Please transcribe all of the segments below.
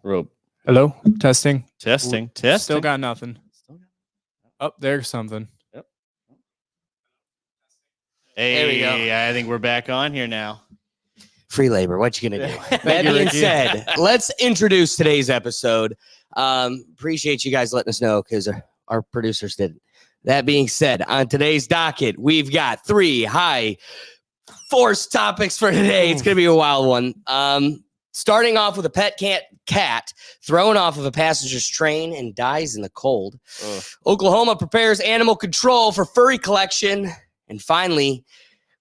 Rope. Hello, testing. Testing. Still got nothing. Oh, there's something. Yep. There we go. Hey, I think we're back on here now. Free labor. What you gonna do? Thank That you, being Ricky. said, let's introduce today's episode. Appreciate you guys letting us know because our producers didn't. That being said, on today's docket, we've got 3 high force topics for today. It's gonna be a wild one. Starting off with a pet cat thrown off of a passenger's train and dies in the cold. Ugh. Oklahoma prepares animal control for furry collection. And finally,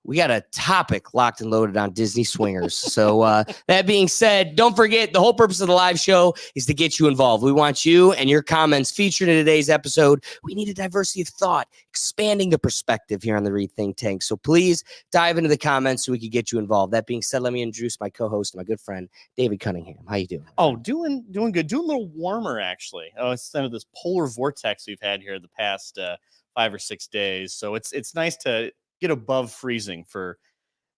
we got a topic locked and loaded on Disney swingers. So that being said, don't forget, the whole purpose of the live show is to get you involved. We want you and your comments featured in today's episode. We need a diversity of thought, expanding the perspective here on the Rethink Tank. So please dive into the comments so we can get you involved. That being said, let me introduce my co-host, my good friend, David Cunningham. How you doing? Oh, doing good. Doing a little warmer, actually. Oh, it's kind of this polar vortex we've had here the past 5 or 6 days. So it's nice to get above freezing for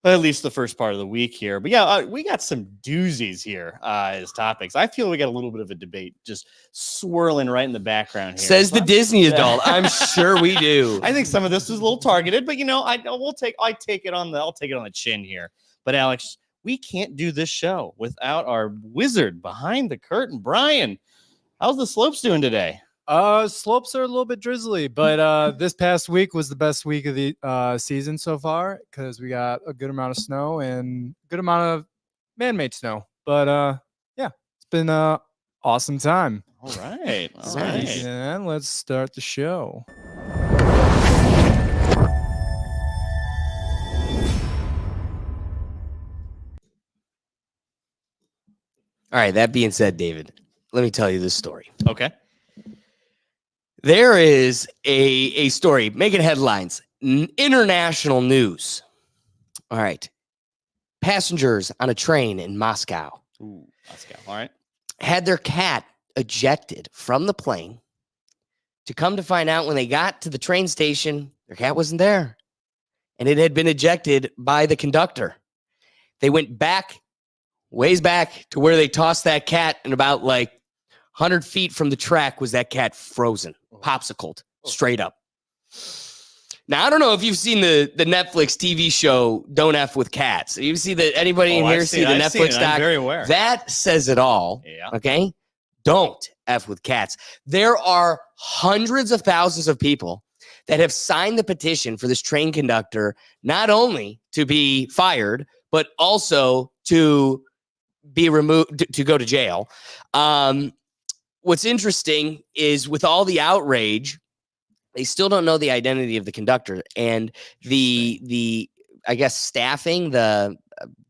at least the first part of the week here. But yeah, we got some doozies here as topics. I feel we got a little bit of a debate just swirling right in the background here. Says the Disney adult. I'm sure we do. I think some of this is a little targeted, but I take it on the chin here. But Alex, we can't do this show without our wizard behind the curtain, Brian. How's the slopes doing today? Slopes are a little bit drizzly, but this past week was the best week of the season so far because we got a good amount of snow and a good amount of man-made snow. But yeah, it's been an awesome time. All right. And let's start the show. All right, that being said, David, let me tell you this story. Okay. There is a story making headlines, international news. All right. Passengers on a train in Moscow Ooh, Moscow. All right. had their cat ejected from the plane to come to find out when they got to the train station, their cat wasn't there. And it had been ejected by the conductor. They went ways back to where they tossed that cat, and about 100 feet from the track was that cat frozen, popsicled, straight up. Now, I don't know if you've seen the Netflix TV show Don't F with Cats. You see that? Anybody in here see the Netflix doc? I'm very aware. That says it all. Yeah. Okay? Don't F with cats. There are hundreds of thousands of people that have signed the petition for this train conductor, not only to be fired, but also to be removed, to go to jail. What's interesting is with all the outrage, they still don't know the identity of the conductor, and the I guess staffing, the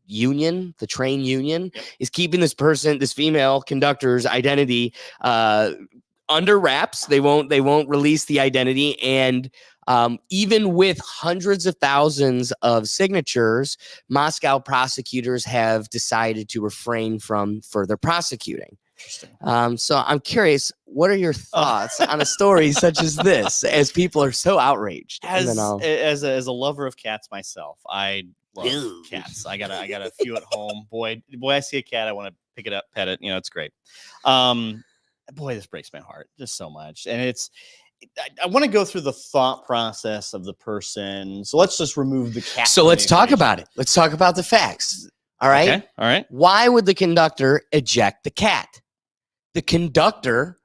union, the train union, is keeping this female conductor's identity under wraps. They won't release the identity, and even with hundreds of thousands of signatures, Moscow prosecutors have decided to refrain from further prosecuting. So I'm curious, what are your thoughts on a story such as this, as people are so outraged? As a lover of cats myself, I love cats. I got a few at home. Boy, I see a cat, I want to pick it up, pet it. It's great. Boy, this breaks my heart just so much. And I want to go through the thought process of the person. So let's just remove the cat. So let's talk about it. Let's talk about the facts. All right. Okay. All right. Why would the conductor eject the cat? The conductor,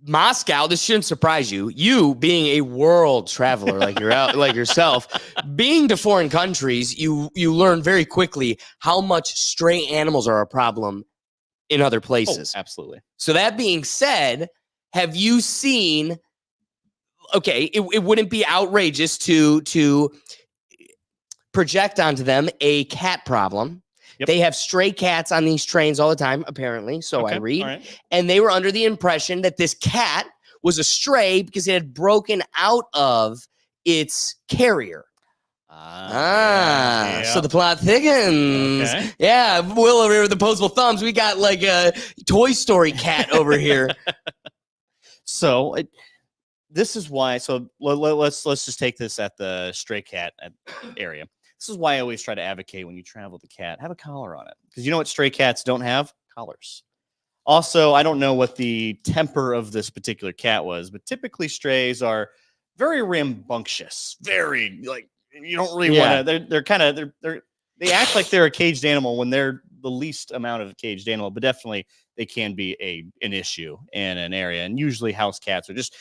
Moscow, this shouldn't surprise you. You being a world traveler like yourself, being to foreign countries, you learn very quickly how much stray animals are a problem in other places. Oh, absolutely. So that being said, have you seen? Okay, it wouldn't be outrageous to project onto them a cat problem. Yep. They have stray cats on these trains all the time, apparently. So I read. Right. And they were under the impression that this cat was a stray because it had broken out of its carrier. So the plot thickens. Okay. Yeah, Will over here with opposable thumbs. We got a Toy Story cat over here. So this is why. So let's just take this at the stray cat area. This is why I always try to advocate when you travel with a cat, have a collar on it. Because you know what stray cats don't have? Collars. Also, I don't know what the temper of this particular cat was, but typically strays are very rambunctious, very like you don't really Yeah. want to. They're kind of they act like they're a caged animal when they're the least amount of a caged animal, but definitely they can be an issue in an area. And usually house cats are just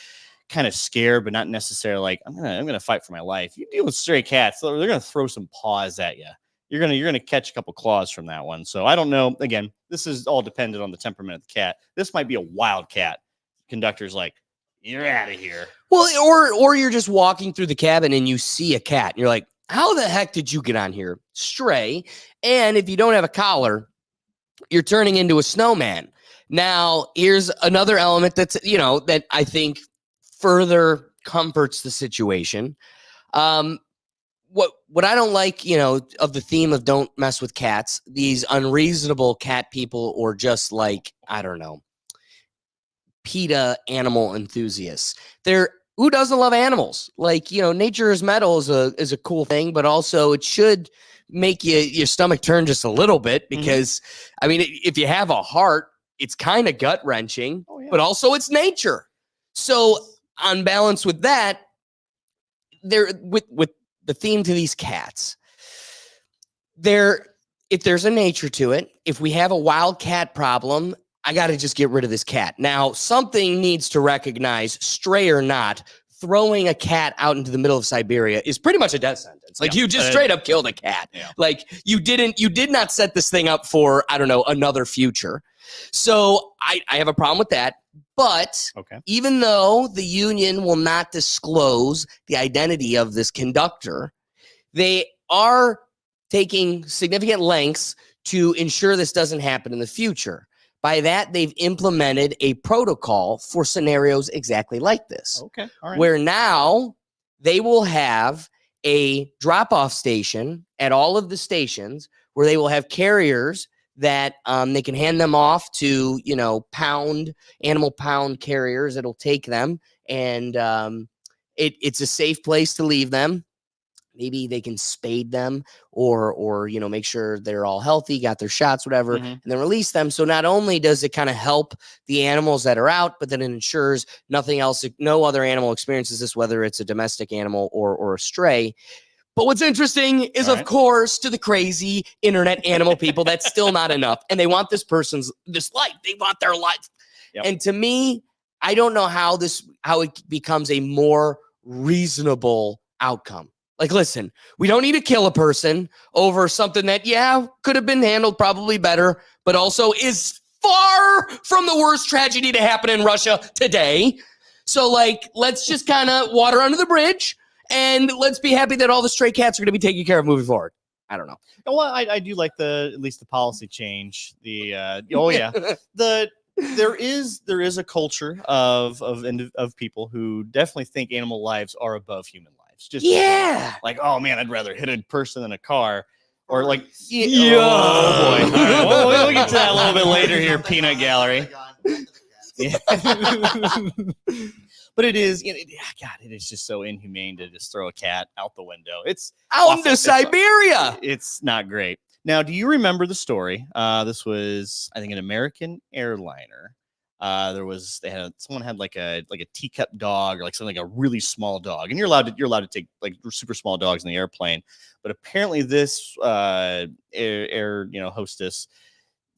kind of scared, but not necessarily like I'm gonna fight for my life. You deal with stray cats, they're gonna throw some paws at you. You're gonna catch a couple claws from that one. So I don't know. Again, this is all dependent on the temperament of the cat. This might be a wild cat. Conductor's like, you're out of here. Well, or you're just walking through the cabin and you see a cat. And you're like, how the heck did you get on here? Stray. And if you don't have a collar, you're turning into a snowman. Now, here's another element that's, that I think further comforts the situation. What I don't like, of the theme of don't mess with cats, these unreasonable cat people, or just like, I don't know, PETA animal enthusiasts. Who doesn't love animals? Like, nature is metal is a cool thing, but also it should make your stomach turn just a little bit because, I mean, if you have a heart, it's kind of gut wrenching, but also it's nature. So on balance with that, with the theme to these cats, if there's a nature to it, if we have a wild cat problem, I got to just get rid of this cat. Now, something needs to recognize, stray or not, throwing a cat out into the middle of Siberia is pretty much a death sentence. Like you just straight up killed a cat. Yeah. Like you did not set this thing up for, I don't know, another future. So I have a problem with that. But even though the union will not disclose the identity of this conductor, they are taking significant lengths to ensure this doesn't happen in the future. By that, they've implemented a protocol for scenarios exactly like this. Okay. All right. Where now they will have a drop-off station at all of the stations where they will have carriers that they can hand them off to, animal pound carriers that'll take them. And it's a safe place to leave them. Maybe they can spade them or make sure they're all healthy, got their shots, whatever, and then release them. So not only does it kind of help the animals that are out, but then it ensures no other animal experiences this, whether it's a domestic animal or a stray. But what's interesting is, of course, to the crazy internet animal people, that's still not enough. And they want this life. They want their life. Yep. And to me, I don't know how it becomes a more reasonable outcome. Like, listen, we don't need to kill a person over something that, could have been handled probably better, but also is far from the worst tragedy to happen in Russia today. So, let's just kind of water under the bridge, and let's be happy that all the stray cats are going to be taken care of moving forward. I don't know. Well, I do like at least the policy change. There is a culture of people who definitely think animal lives are above human lives. Just like, oh man, I'd rather hit a person than a car, or like, oh boy. Right, we'll get to that a little bit later here, Peanut Gallery. Yeah. But it is, God, it is just so inhumane to just throw a cat out the window. It's out into Siberia. It's not great. Now, do you remember the story? This was, I think, an American airliner. Someone had like a teacup dog or like something, like a really small dog, and you're allowed to take like super small dogs in the airplane. But apparently, this air hostess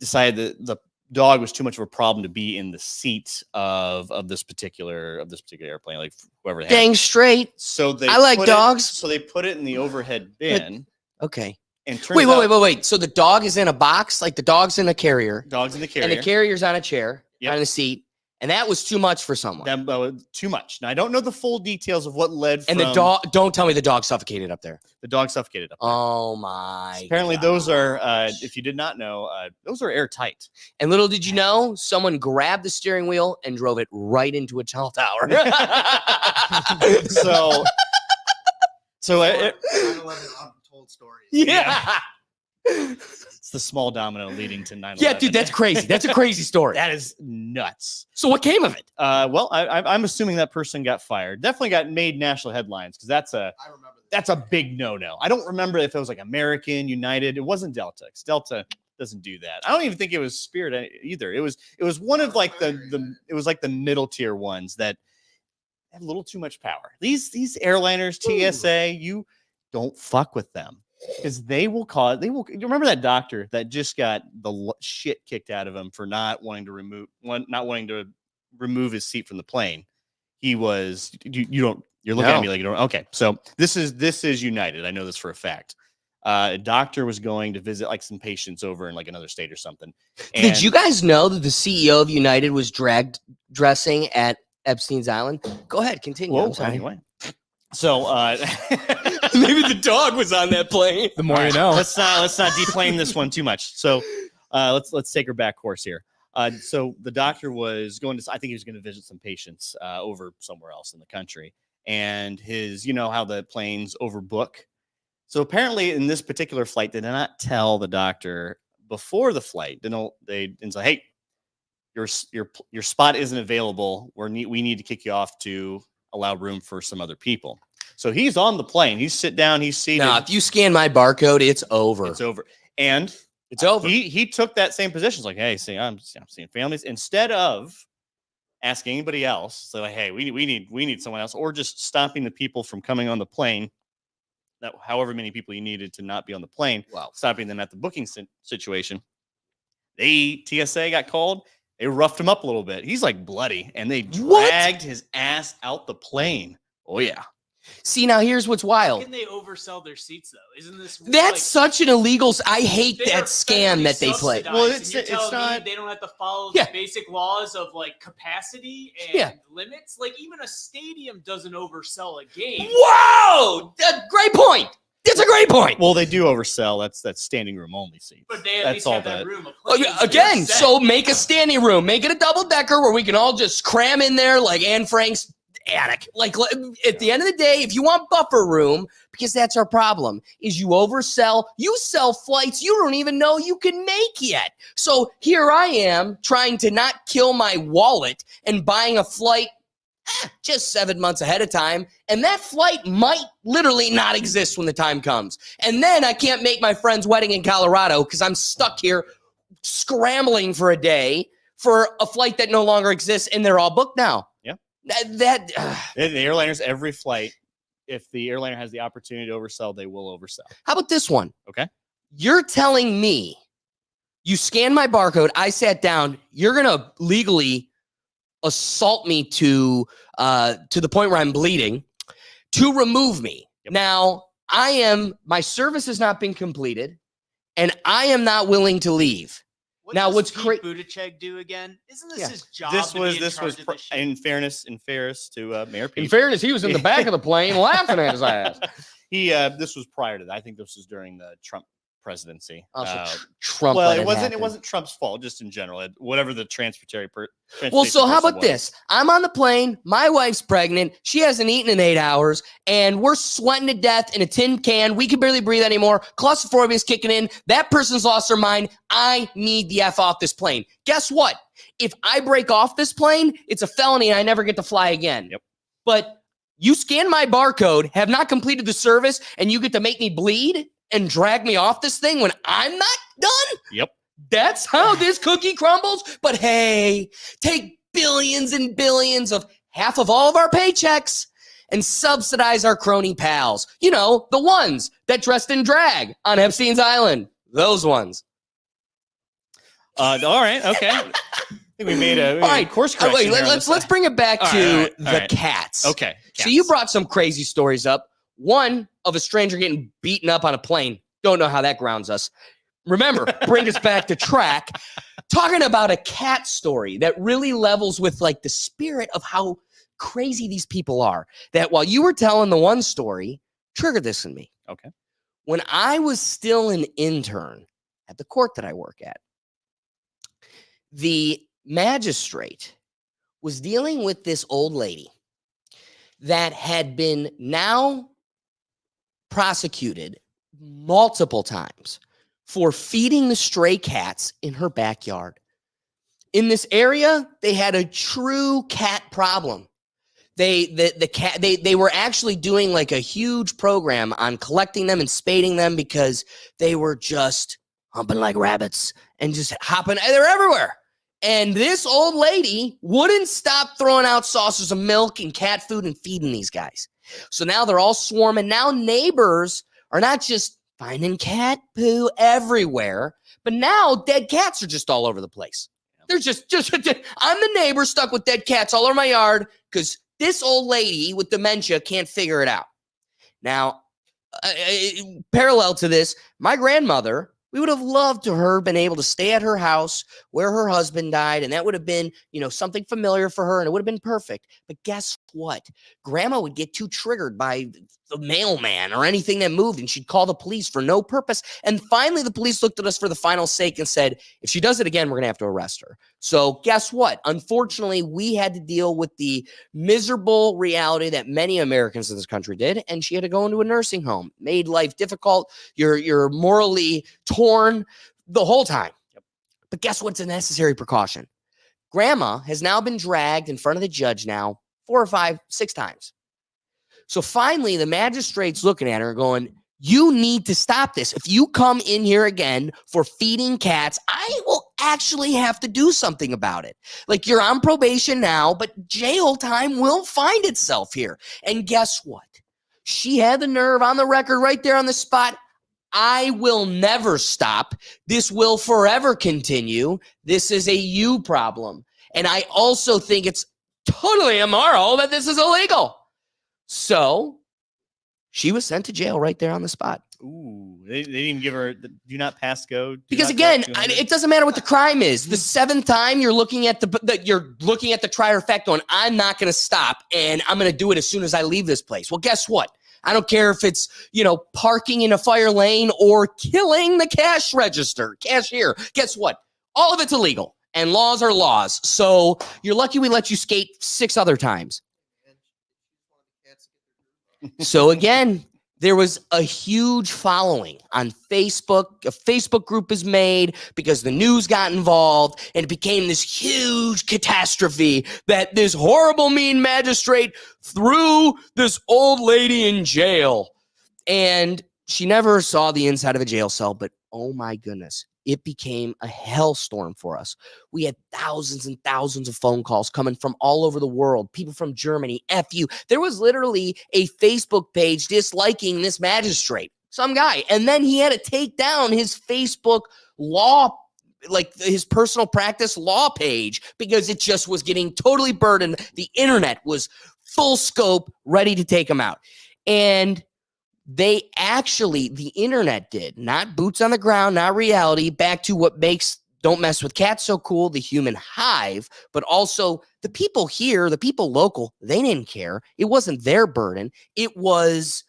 decided that the dog was too much of a problem to be in the seat of this particular airplane, like whoever had. Dang straight. So I like dogs. So they put it in the overhead bin. Okay. And wait. So the dog is in a box, like the dog's in a carrier. Dog's in the carrier. And the carrier's on a chair, on a seat. And that was too much for someone. That was too much. Now, I don't know the full details of what led from... And the dog, don't tell me the dog suffocated up there. The dog suffocated up there. Oh, my Apparently, God. Those are, if you did not know, those are airtight. And little did you know, someone grabbed the steering wheel and drove it right into a tall tower. So 9/11 untold stories. Yeah. It's the small domino leading to 9/11. Yeah, dude, that's crazy. That's a crazy story. That is nuts. So what came of it? Well, I'm assuming that person got fired. Definitely made national headlines because that's a big no-no. I don't remember if it was like American, United. It wasn't Delta. 'Cause Delta, doesn't do that. I don't even think it was Spirit either. It was one of like the middle tier ones that have a little too much power. These airliners, TSA, you don't fuck with them because you remember that doctor that just got the shit kicked out of him for not wanting to remove his seat from the plane. He was you're looking at me like you don't. Okay, so this is United. I know this for a fact. A doctor was going to visit like some patients over in like another state or something. Did you guys know that the CEO of United was dressing at Epstein's Island? Go ahead, continue. Whoa, I'm sorry. anyway. So Maybe the dog was on that plane. The more you know. Let's not deplane this one too much. So let's take her back course here. So the doctor was going to, I think he was going to visit some patients over somewhere else in the country, and you know how the planes overbook. So apparently in this particular flight, they did not tell the doctor before the flight. They didn't say, hey, your spot isn't available. We need to kick you off to allow room for some other people. So he's on the plane. He's sit down. He's seated. Now, if you scan my barcode, it's over. It's over. And it's over. He took that same position. It's like, hey, see, I'm seeing families. Instead of asking anybody else, so like, hey, we need someone else, or just stopping the people from coming on the plane. That however many people you needed to not be on the plane, stopping them at the booking situation. TSA got called. They roughed him up a little bit. He's like bloody, and they dragged his ass out the plane. Oh yeah. See, now here's what's wild. How can they oversell their seats though? Isn't this that's such an illegal? I hate that scam that they play. Well, it's not. They don't have to follow the basic laws of like capacity and limits. Like even a stadium doesn't oversell a game. Whoa, great point. That's a great point. Well, they do oversell. That's standing room only seats. But they at least have that room. Again, so make a standing room. Make it a double decker where we can all just cram in there like Anne Frank's attic. Like at the end of the day, if you want buffer room, because that's our problem, is you oversell. You sell flights you don't even know you can make yet. So here I am trying to not kill my wallet and buying a flight just 7 months ahead of time, and that flight might literally not exist when the time comes. And then I can't make my friend's wedding in Colorado because I'm stuck here scrambling for a day for a flight that no longer exists, and they're all booked now. Yeah. The airliners, every flight, if the airliner has the opportunity to oversell, they will oversell. How about this one? Okay. You're telling me you scanned my barcode, I sat down, you're going to legally assault me to the point where I'm bleeding to remove me. Yep. Now, my service has not been completed, and I am not willing to leave. What's Pete Buttigieg do again? Isn't this his job? This was in fairness to Mayor Pete. In fairness, he was in the back of the plane laughing at his ass. This was prior to that. I think this was during the Trump presidency. Trump. Well, it wasn't Trump's fault, just in general. Whatever the transportation. Well, so how about this? I'm on the plane. My wife's pregnant. She hasn't eaten in 8 hours, and we're sweating to death in a tin can. We can barely breathe anymore. Claustrophobia is kicking in. That person's lost their mind. I need the F off this plane. Guess what? If I break off this plane, it's a felony, and I never get to fly again. Yep. But you scan my barcode, have not completed the service, and you get to make me bleed and drag me off this thing when I'm not done? Yep. That's how this cookie crumbles. But hey, take billions and billions of half of all of our paychecks and subsidize our crony pals. You know, the ones that dressed in drag on Epstein's Island. Those ones. All right. Okay. I think we made a course correction. Let's bring it back to the cats. Okay. Cats. So you brought some crazy stories up. One of a stranger getting beaten up on a plane. Don't know how that grounds us. Remember, bring us back to track. Talking about a cat story that really levels with like the spirit of how crazy these people are. That while you were telling the one story, triggered this in me. Okay. When I was still an intern at the court that I work at, the magistrate was dealing with this old lady that had been now prosecuted multiple times for feeding the stray cats in her backyard. In this area, they had a true cat problem. They were actually doing like a huge program on collecting them and spading them because they were just humping like rabbits and just hopping. They're everywhere. And this old lady wouldn't stop throwing out saucers of milk and cat food and feeding these guys. So now they're all swarming. Now neighbors are not just finding cat poo everywhere, but now dead cats are just all over the place. They're just I'm the neighbor stuck with dead cats all over my yard because this old lady with dementia can't figure it out. Now, parallel to this, my grandmother, we would have loved to her been able to stay at her house where her husband died, and that would have been, something familiar for her, and it would have been perfect. But guess what? Grandma would get too triggered by the mailman or anything that moved, and she'd call the police for no purpose. And finally, the police looked at us for the final sake and said, if she does it again, we're going to have to arrest her. So guess what? Unfortunately, we had to deal with the miserable reality that many Americans in this country did, and she had to go into a nursing home. Made life difficult. You're morally torn the whole time. But guess what's a necessary precaution? Grandma has now been dragged in front of the judge now 4 or 5, 6 times. So finally, the magistrate's looking at her going, you need to stop this. If you come in here again for feeding cats, I will actually have to do something about it. Like, you're on probation now, but jail time will find itself here. And guess what? She had the nerve on the record right there on the spot. I will never stop. This will forever continue. This is a you problem. And I also think it's totally immoral that this is illegal. So she was sent to jail right there on the spot. Ooh, they didn't even give her the do not pass go. Because again, it doesn't matter what the crime is. The 7th time you're looking at the trier effect on, I'm not going to stop, and I'm going to do it as soon as I leave this place. Well, guess what? I don't care if it's, parking in a fire lane or killing the cashier. Guess what? All of it's illegal, and laws are laws. So you're lucky we let you skate 6 other times. So again, there was a huge following on Facebook. A Facebook group is made because the news got involved, and it became this huge catastrophe that this horrible, mean magistrate threw this old lady in jail. And she never saw the inside of a jail cell, but oh my goodness, it became a hellstorm for us. We had thousands and thousands of phone calls coming from all over the world, people from Germany, FU. There was literally a Facebook page disliking this magistrate, some guy. And then he had to take down his Facebook law, like his personal practice law page, because it just was getting totally burdened. The internet was full scope, ready to take him out. And the internet did, not boots on the ground, not reality, back to what makes Don't Mess with Cats so cool, the human hive, but also the people here, the people local, they didn't care. It wasn't their burden. It was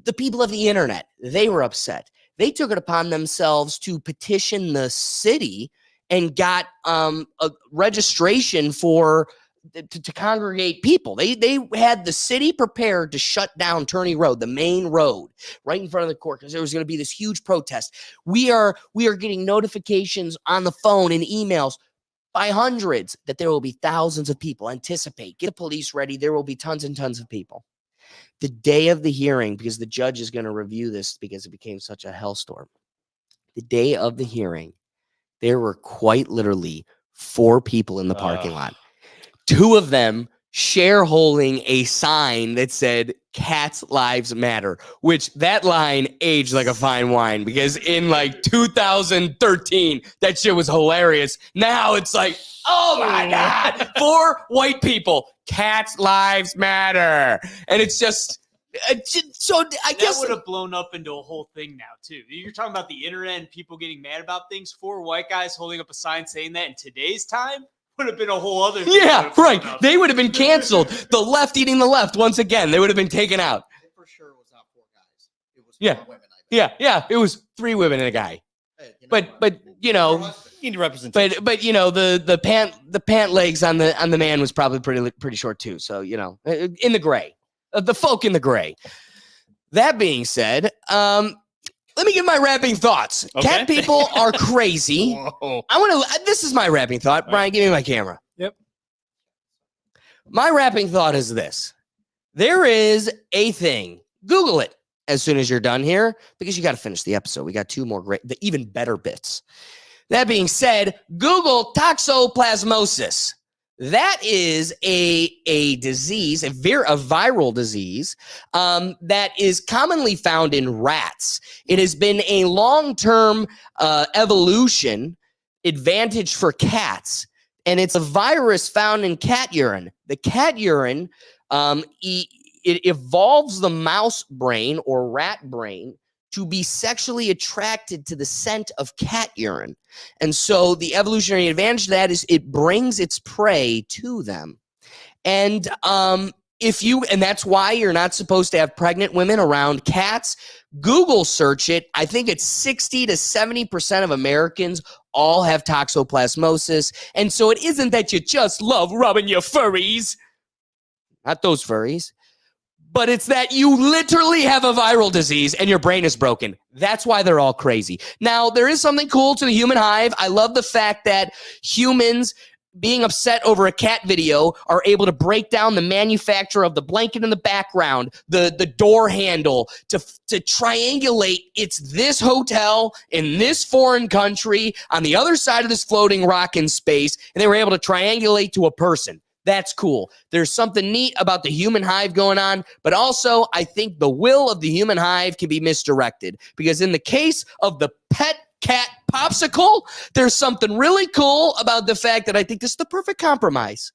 the people of the internet. They were upset. They took it upon themselves to petition the city and got a registration for to congregate people. They had the city prepared to shut down Turney Road, the main road, right in front of the court, because there was going to be this huge protest. We are getting notifications on the phone and emails by hundreds that there will be thousands of people. Anticipate, get the police ready. There will be tons and tons of people. The day of the hearing, because the judge is going to review this because it became such a hellstorm. The day of the hearing, there were quite literally 4 people in the parking lot. 2 of them holding a sign that said "Cats Lives Matter," which that line aged like a fine wine, because in like 2013, that shit was hilarious. Now it's like, oh my God, 4 white people, cats lives matter. And it's just, so I guess that would have blown up into a whole thing now too. You're talking about the internet and people getting mad about things. 4 white guys holding up a sign saying that in today's time would have been a whole other thing. Yeah, right. They would have been canceled. The left eating the left once again. They would have been taken out. It for sure was not 4 guys. It was 4 women. I think. Yeah. It was 3 women and a guy. Hey, But you need representation. But the pant legs on the man was probably pretty short too. So in the gray, the folk in the gray. That being said, let me give my wrapping thoughts. Okay. Cat people are crazy. Whoa. This is my wrapping thought. All Brian, right. give me my camera. Yep. My wrapping thought is this. There is a thing. Google it. as soon as you're done here because you got to finish the episode. We got 2 more the even better bits. That being said, Google toxoplasmosis. That is a disease, a viral disease that is commonly found in rats. It has been a long-term evolution advantage for cats, and it's a virus found in cat urine. The cat urine, it evolves the mouse brain or rat brain to be sexually attracted to the scent of cat urine. And so the evolutionary advantage of that is it brings its prey to them. And and that's why you're not supposed to have pregnant women around cats. Google search it. I think it's 60 to 70% of Americans all have toxoplasmosis. And so it isn't that you just love rubbing your furries. Not those furries. But it's that you literally have a viral disease and your brain is broken. That's why they're all crazy. Now, there is something cool to the human hive. I love the fact that humans being upset over a cat video are able to break down the manufacturer of the blanket in the background, the door handle, to triangulate it's this hotel in this foreign country on the other side of this floating rock in space, and they were able to triangulate to a person. That's cool. There's something neat about the human hive going on, but also I think the will of the human hive can be misdirected because in the case of the pet cat popsicle, there's something really cool about the fact that I think this is the perfect compromise.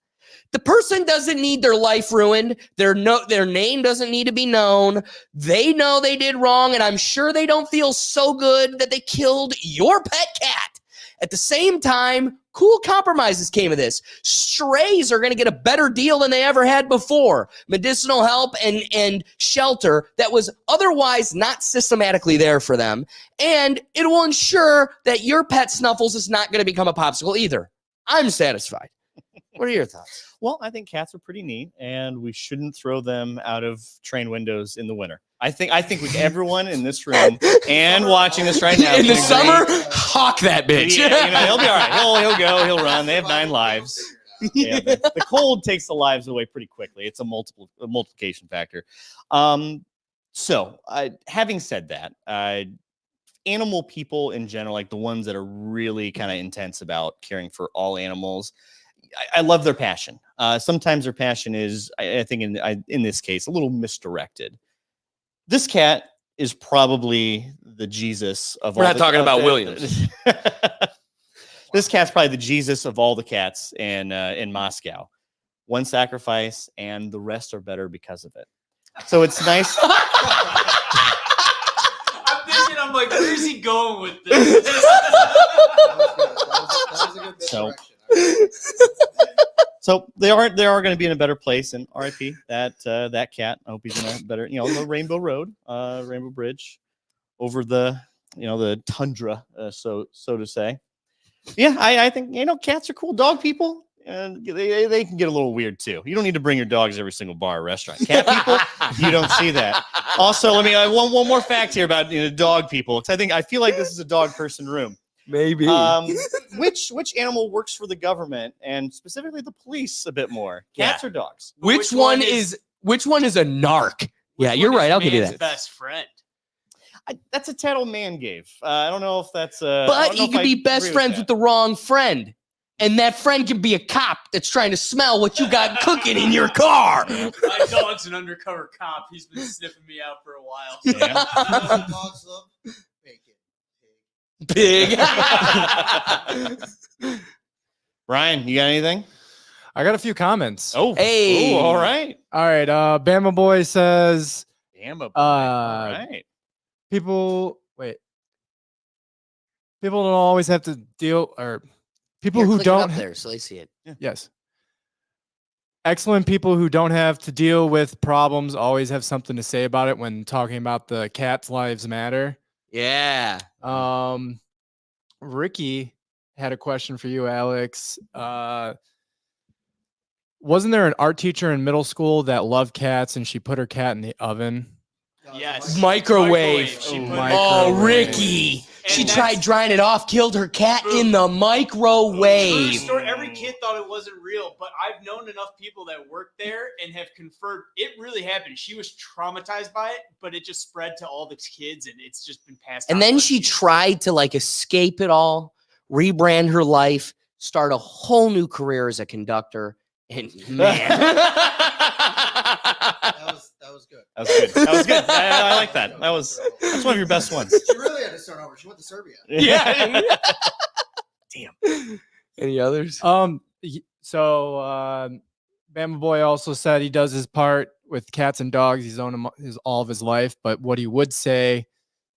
The person doesn't need their life ruined. Their name doesn't need to be known. They know they did wrong, and I'm sure they don't feel so good that they killed your pet cat. At the same time, cool compromises came of this. Strays are going to get a better deal than they ever had before. Medicinal help and shelter that was otherwise not systematically there for them. And it will ensure that your pet Snuffles is not going to become a popsicle either. I'm satisfied. What are your thoughts? Well, I think cats are pretty neat, and we shouldn't throw them out of train windows in the winter. I think everyone in this room and watching this right now in the can summer, agree. Hawk that bitch. Yeah, he'll be all right. He'll go. He'll run. They have 9 lives. Yeah, the cold takes the lives away pretty quickly. It's a multiplication factor. So, having said that, animal people in general, like the ones that are really kind of intense about caring for all animals, I love their passion. Sometimes their passion is, I think in this case, a little misdirected. This cat is probably the Jesus of all. We're not talking about Williams. This cat's probably the Jesus of all the cats in Moscow. One sacrifice, and the rest are better because of it. So it's nice. I'm like, where's he going with this? So they are going to be in a better place, and RIP that cat. I hope he's in a better, on the Rainbow Road, Rainbow Bridge, over the tundra, so to say. Yeah, I think cats are cool. Dog people, and they can get a little weird too. You don't need to bring your dogs every single bar or restaurant. Cat people, you don't see that. Also, let me one more fact here about dog people, because I feel like this is a dog person room. Maybe. Which animal works for the government and specifically the police a bit more? Cats or dogs? Which one is a narc? Yeah, you're right. I'll give you that. Best friend. That's a title man gave. I don't know if that's. But you could be best friends with the wrong friend, and that friend can be a cop that's trying to smell what you got cooking in your car. My dog's an undercover cop. He's been sniffing me out for a while. Yeah. Big. Brian, you got anything? I got a few comments. Oh, hey. All right. All right. Bama Boy says, Bama Boy. All right. People don't always have to deal, or people who don't up there, so they see it. Yeah. Yes. Excellent people who don't have to deal with problems always have something to say about it when talking about the cats' lives matter. Yeah. Ricky had a question for you, Alex. Wasn't there an art teacher in middle school that loved cats and she put her cat in the oven? Yes. Microwave. Microwave. Ricky. She tried drying it off, killed her cat in the microwave. Every kid thought it wasn't real, but I've known enough people that work there and have confirmed it really happened. She was traumatized by it, but it just spread to all the kids, and it's just been passed on. And then she tried to like escape it all, rebrand her life, start a whole new career as a conductor. And man, That was good. That was good. That was good. I like that. That's one of your best ones. She really had to start over. She went to Serbia. yeah. Damn. Any others? So Bama Boy also said he does his part with cats and dogs. He's owned them all of his life. But what he would say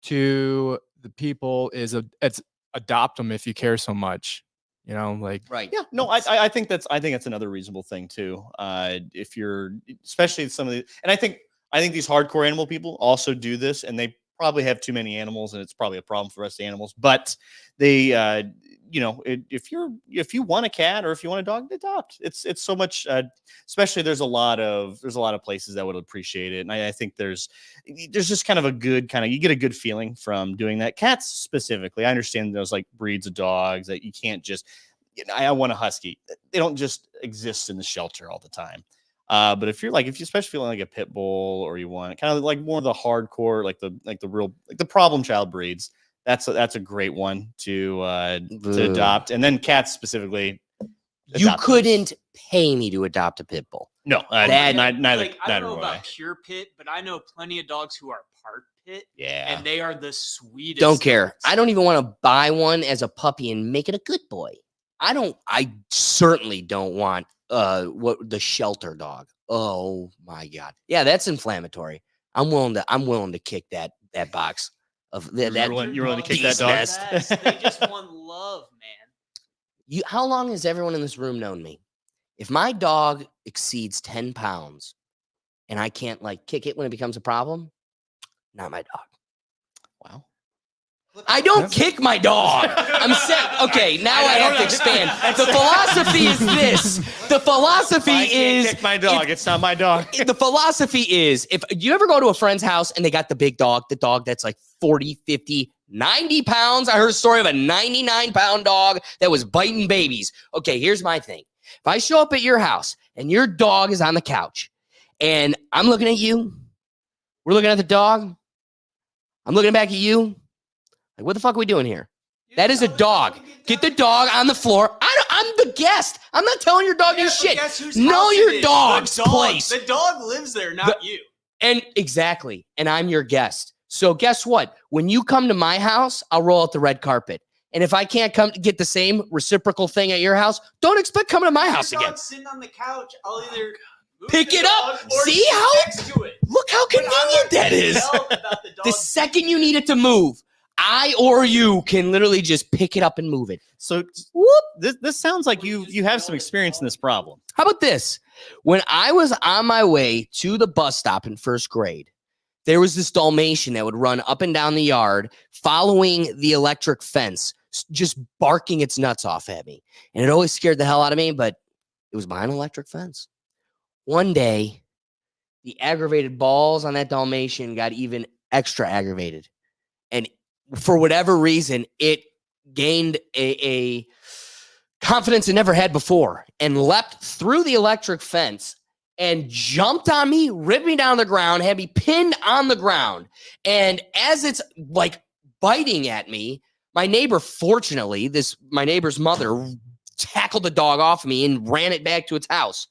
to the people is, it's adopt them if you care so much. You know, like Right. Yeah, no, I think that's another reasonable thing too. If you're, especially some of the, and I think these hardcore animal people also do this, and they probably have too many animals, and it's probably a problem for the rest of the animals. But they, if you want a cat or if you want a dog, adopt. It's so much. Especially there's a lot of places that would appreciate it, and I think there's just kind of a good you get a good feeling from doing that. Cats specifically, I understand those like breeds of dogs that you can't just. I want a husky. They don't just exist in the shelter all the time. But if you especially feeling like a pit bull, or you want kind of like more of the hardcore, like the problem child breeds, that's a great one to adopt. And then cats specifically. You couldn't pay me to adopt a pit bull. No, That- neither. I don't know would about pure pit, but I know plenty of dogs who are part pit, Yeah. and they are the sweetest. Don't care. dogs. I don't even want to buy one as a puppy and make it a good boy. I certainly don't want the shelter dog. Oh my God. Yeah, that's inflammatory. I'm willing to kick that box of You're willing to kick that beast dog? nest. They just want love, man. How long has everyone in this room known me? If my dog exceeds 10 pounds and I can't like kick it when it becomes a problem, not my dog. Wow. I don't kick my dog. I'm saying, okay, now I have to expand. The philosophy is this. The philosophy I can't is kick my dog. It's not my dog. the philosophy is, if you ever go to a friend's house and they got the big dog, the dog that's like 40, 50, 90 pounds. I heard a story of a 99-pound dog that was biting babies. Okay, here's my thing. If I show up at your house and your dog is on the couch and I'm looking at you, we're looking at the dog, I'm looking back at you, like, what the fuck are we doing here? That is a dog. Get the dog on the floor. I'm the guest. I'm not telling your dog your shit. Know your dog's place. The dog lives there, not you. And exactly. And I'm your guest. So guess what? When you come to my house, I'll roll out the red carpet. And if I can't come get the same reciprocal thing at your house, don't expect coming to my house Your again. dog's sitting on the couch. I'll either move Pick the it up. dog or See sit how- next to it. Look how But I'm not convenient that gonna is. yell about the The dog second you need it to move, I or you can literally just pick it up and move it. So this sounds like you have some experience in this problem. How about this? When I was on my way to the bus stop in first grade, there was this Dalmatian that would run up and down the yard following the electric fence, just barking its nuts off at me. And it always scared the hell out of me, but it was behind an electric fence. One day, the aggravated balls on that Dalmatian got even extra aggravated. And for whatever reason, it gained a confidence it never had before and leapt through the electric fence and jumped on me, ripped me down to the ground, had me pinned on the ground. And as it's like biting at me, my neighbor, fortunately, my neighbor's mother tackled the dog off me and ran it back to its house.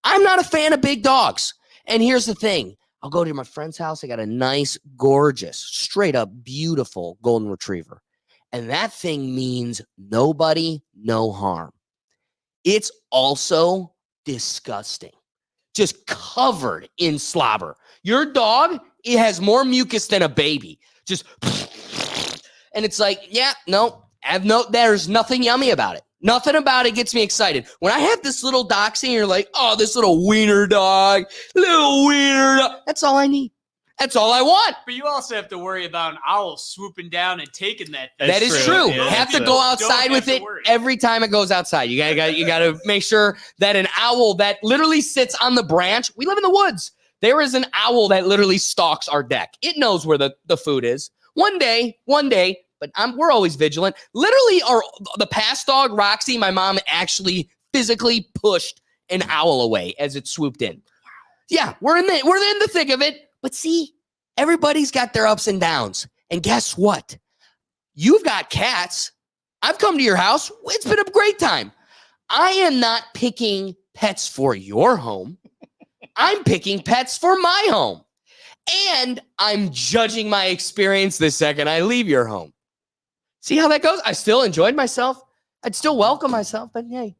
I'm not a fan of big dogs. And here's the thing. I'll go to my friend's house. I got a nice, gorgeous, straight up beautiful golden retriever. And that thing means nobody, no harm. It's also disgusting. Just covered in slobber. Your dog, it has more mucus than a baby. Just, and it's like, yeah, there's nothing yummy about it. Nothing about it gets me excited. When I have this little dachshund, you're like, oh, this little wiener dog, That's all I need. That's all I want. But you also have to worry about an owl swooping down and taking that thing. That is true. Yeah, have to so- go outside with it every time it goes outside. You gotta make sure that an owl that literally sits on the branch. We live in the woods. There is an owl that literally stalks our deck. It knows where the food is. One day, but we're always vigilant. Literally, the past dog, Roxy, my mom actually physically pushed an owl away as it swooped in. Yeah, we're in the thick of it. But see, everybody's got their ups and downs. And guess what? You've got cats. I've come to your house. It's been a great time. I am not picking pets for your home. I'm picking pets for my home. And I'm judging my experience the second I leave your home. See how that goes? I still enjoyed myself. I'd still welcome myself, but hey.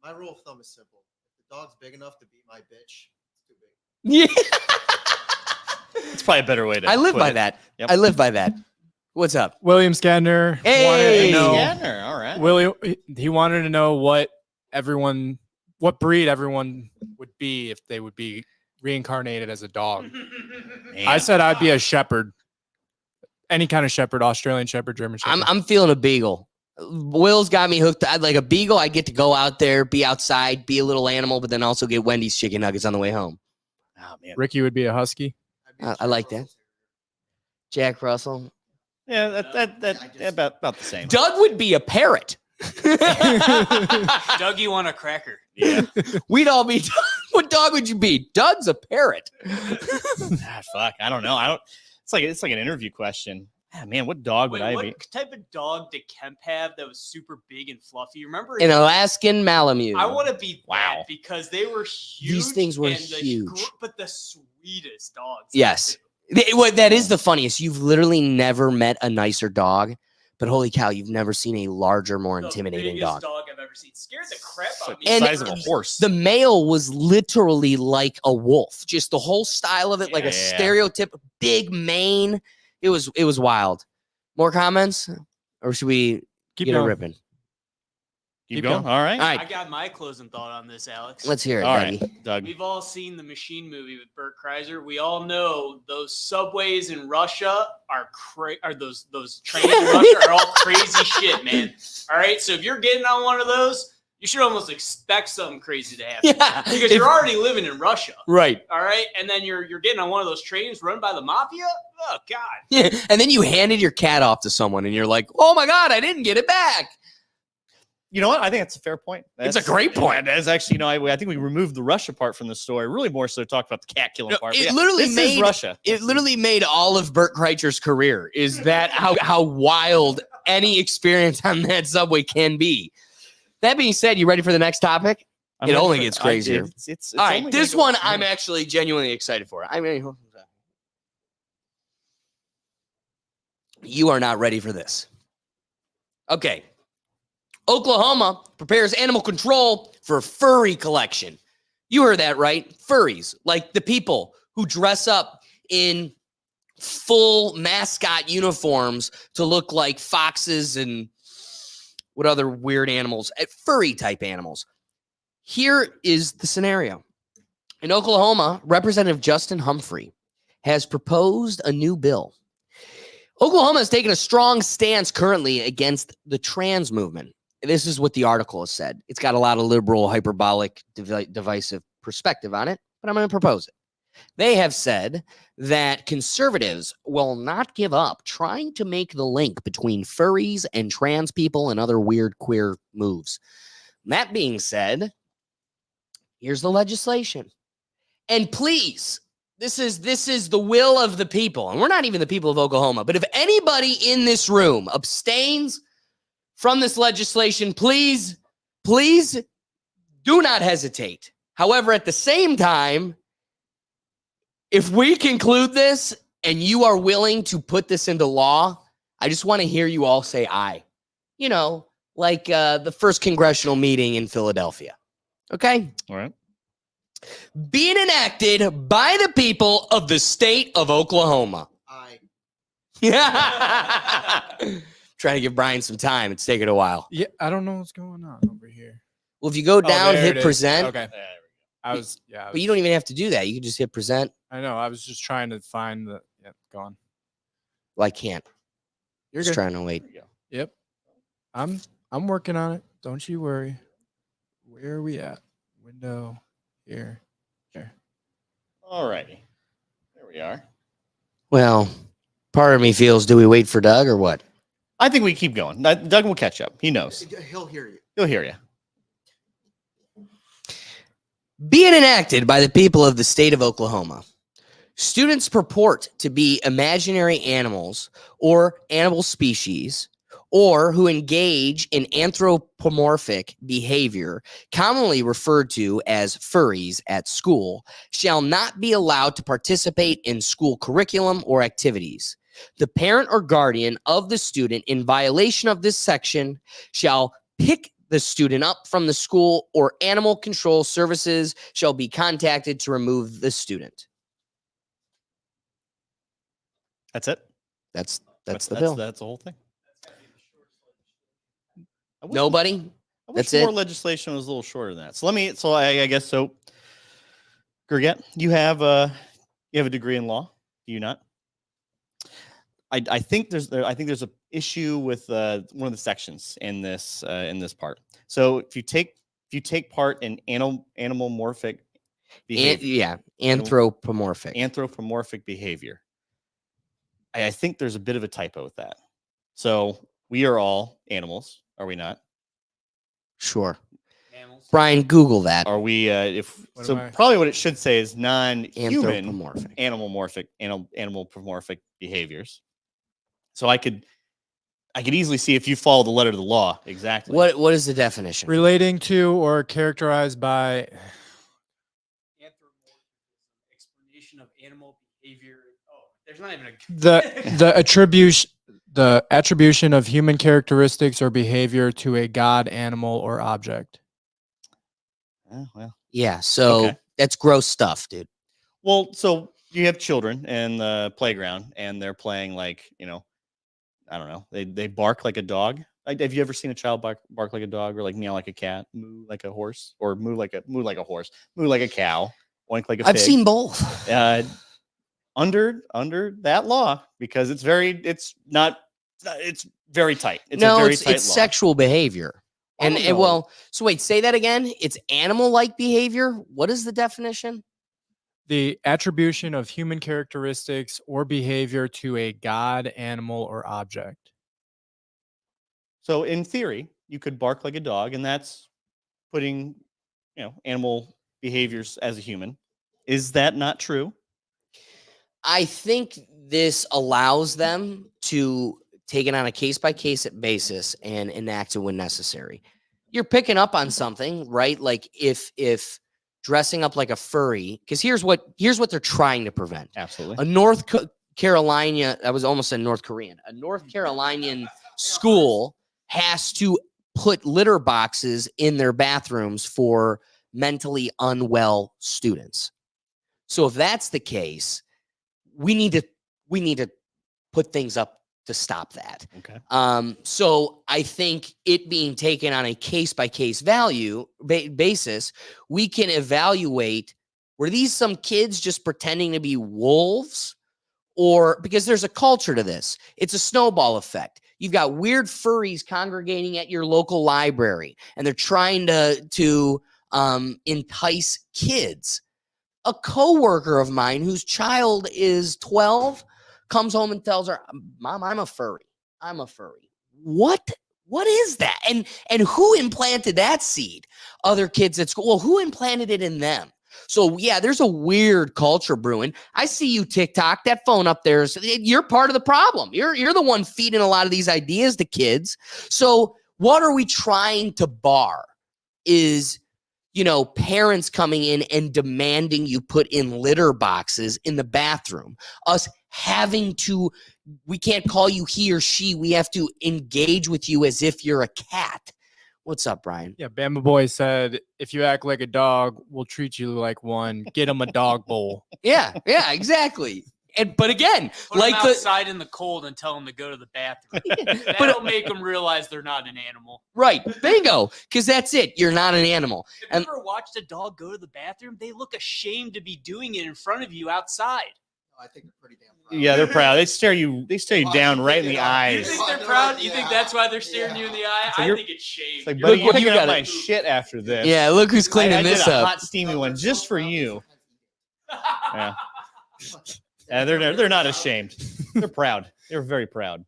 My rule of thumb is simple. If the dog's big enough to beat my bitch, it's too big. Yeah. It's probably a better way to I live put by it. that. Yep. I live by that. What's up? William Scandner Hey! wanted to know. Scanner, all right. William, he wanted to know what breed everyone would be if they would be reincarnated as a dog. Man. I said I'd be a shepherd, any kind of shepherd, Australian shepherd, German shepherd. I'm feeling a beagle. Will's got me hooked. I'd like a beagle. I get to go out there, be outside, be a little animal, but then also get Wendy's chicken nuggets on the way home. Oh, man. Ricky would be a husky. I like that. Jack Russell. Yeah, about the same. Doug would be a parrot. Doug, you want a cracker? Yeah. We'd all be. What dog would you be? Doug's a parrot. Fuck. I don't know. It's like an interview question. Ah, man, what dog would Wait, I what be? type of dog did Kemp have that was super big and fluffy? Remember? An Alaskan Malamute. I want to be Wow. that because they were huge. These things were and huge. but the sweetest dogs. Yes. too. That is the funniest. You've literally never met a nicer dog, but holy cow, you've never seen a larger, more The intimidating biggest dog. I've ever seen. Scared the crap out of me. The And size of a horse. The male was literally like a wolf. Just the whole style of it, like a Yeah. stereotype, big mane. It was wild. More comments, or should we Keep get a going. ripping? Keep keep going. going. All right. All I right, got my closing thought on this, Alex. let's hear it, All Dougie. right, Doug. We've all seen the Machine movie with Burt Kreischer. We all know those subways in Russia are those trains in Russia are all crazy shit, man. All right, so if you're getting on one of those, you should almost expect something crazy to happen Yeah, because you're already living in Russia. right. All right, and then you're getting on one of those trains run by the mafia. Oh God! Yeah, and then you handed your cat off to someone, and you're like, "Oh my god, I didn't get it back." You know what? I think that's a fair point. It's a great point. That is actually, I think we removed the Russia part from the story. Really, more so talk about the cat killing No, part. it But literally this is made- Russia. It literally made all of Burt Kreischer's career. Is that how wild any experience on that subway can be? That being said, you ready for the next topic? I'm it ready only for- gets crazier. It's All right, only this gonna go- one I'm actually genuinely excited for. I mean, you are not ready for this. Okay. Oklahoma prepares animal control for furry collection. You heard that right. Furries, like the people who dress up in full mascot uniforms to look like foxes and what other weird animals, furry type animals. Here is the scenario. In Oklahoma, Representative Justin Humphrey has proposed a new bill. Oklahoma has taken a strong stance currently against the trans movement. This is what the article has said. It's got a lot of liberal, hyperbolic, divisive perspective on it, but I'm going to propose it. They have said that conservatives will not give up trying to make the link between furries and trans people and other weird queer moves. That being said, here's the legislation. And please, this is the will of the people. And we're not even the people of Oklahoma. But if anybody in this room abstains from this legislation, please do not hesitate. However, at the same time, if we conclude this and you are willing to put this into law, I just want to hear you all say aye. You know, like the first congressional meeting in Philadelphia. Okay? All right. Being enacted by the people of the state of Oklahoma. I Trying to give Brian some time. It's taking a while. Yeah, I don't know what's going on over here. Well, if you go down, there it hit is. present. Okay. There I was, yeah. But you don't even have to do that. You can just hit present. I know. I was just trying to find the. Yeah, go on. Well, I can't. You're Just good. trying to wait. we go. Yep. I'm working on it. Don't you worry. Where are we at? Window here. There. All righty. There we are. Well, part of me feels, do we wait for Doug or what? I think we keep going. Doug will catch up. He knows. He'll hear you. He'll hear you. Be it enacted by the people of the state of Oklahoma. Students purport to be imaginary animals or animal species, or who engage in anthropomorphic behavior, commonly referred to as furries at school, shall not be allowed to participate in school curriculum or activities. The parent or guardian of the student in violation of this section shall pick the student up from the school, or animal control services shall be contacted to remove the student. That's it. That's the bill. That's the whole thing. I wish- Nobody? I wish That's more it? legislation was a little shorter than that. So I guess so. Gurget, you have a degree in law, do you not? I think there's a issue with one of the sections in this part. So if you take part in animalmorphic behavior, Anthropomorphic behavior, I think there's a bit of a typo with that. So we are all animals, are we not? Sure. Mammals. Brian, Google that. Are we? What am I? Probably what it should say is non-human Anthropomorphic. animalmorphic behaviors. So I could easily see if you follow the letter of the law exactly. What is the definition? Relating to or characterized by. Anthropomorphism, explanation of animal behavior. Oh, there's not even a The attribution of human characteristics or behavior to a god, animal, or object. Well. Yeah, so Okay. that's gross stuff, dude. Well, so you have children in the playground, and they're playing like, I don't know. They bark like a dog. Have you ever seen a child bark like a dog, or like meow like a cat, moo like a horse, or moo like a horse, moo like a cow, oink like a pig? I've seen both. Under that law, because it's very tight. It's No, a very it's tight law. sexual behavior. I don't know. Well, so wait, say that again. It's animal-like behavior. What is the definition? The attribution of human characteristics or behavior to a god, animal, or object. So in theory, you could bark like a dog, and that's putting, animal behaviors as a human. Is that not true? I think this allows them to take it on a case-by-case basis and enact it when necessary. You're picking up on something, right? Like if dressing up like a furry, because here's what they're trying to prevent. Absolutely. A North Carolina, I was almost a North Korean, a North Carolinian school has to put litter boxes in their bathrooms for mentally unwell students. So if that's the case, we need to put things up to stop that. Okay. So I think it being taken on a case-by-case basis, we can evaluate, were these some kids just pretending to be wolves? Or because there's a culture to this. It's a snowball effect. You've got weird furries congregating at your local library, and they're trying to entice kids. A coworker of mine whose child is 12 comes home and tells her, "Mom, I'm a furry. I'm a furry." What is that? And who implanted that seed? Other kids at school. Well, who implanted it in them? So yeah, there's a weird culture brewing. I see you, TikTok. That phone up there, you're part of the problem. You're the one feeding a lot of these ideas to kids. So what are we trying to bar? Is parents coming in and demanding you put in litter boxes in the bathroom. Us having to, we can't call you he or she. We have to engage with you as if you're a cat. What's up, Brian? Yeah, Bama Boy said, if you act like a dog, we'll treat you like one. Get him a dog bowl. Yeah, exactly. But again, Put them outside in the cold and tell them to go to the bathroom. That'll make them realize they're not an animal. Right, bingo, because that's it. You're not an animal. Have you ever watched a dog go to the bathroom? They look ashamed to be doing it in front of you outside. I think they're pretty damn proud. Yeah, they're proud. They stare you down right in the You eyes. think they're proud? You think that's why they're staring you in the eye? So I you're- think it's shame. It's like, Look buddy, you're what you picking up gotta- my shit after this. Yeah, look who's cleaning I did this a up. hot, steamy one just for you. Yeah. Yeah, they're not ashamed. They're proud. They're very proud.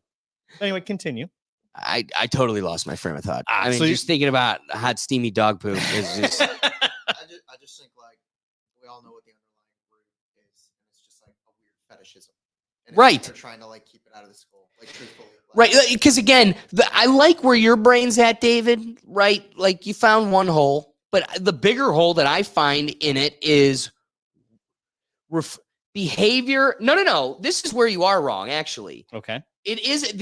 Anyway, continue. I totally lost my frame of thought. I mean, so just thinking about hot, steamy dog poop is just. I just think like we all know what the underlying root is, and it's just like a weird fetishism. And Right. They're trying to like keep it out of the school, like truthfully. Right, because again, I like where your brain's at, David. Right, like you found one hole, but the bigger hole that I find in it is behavior. No. This is where you are wrong. Actually, Okay. it is.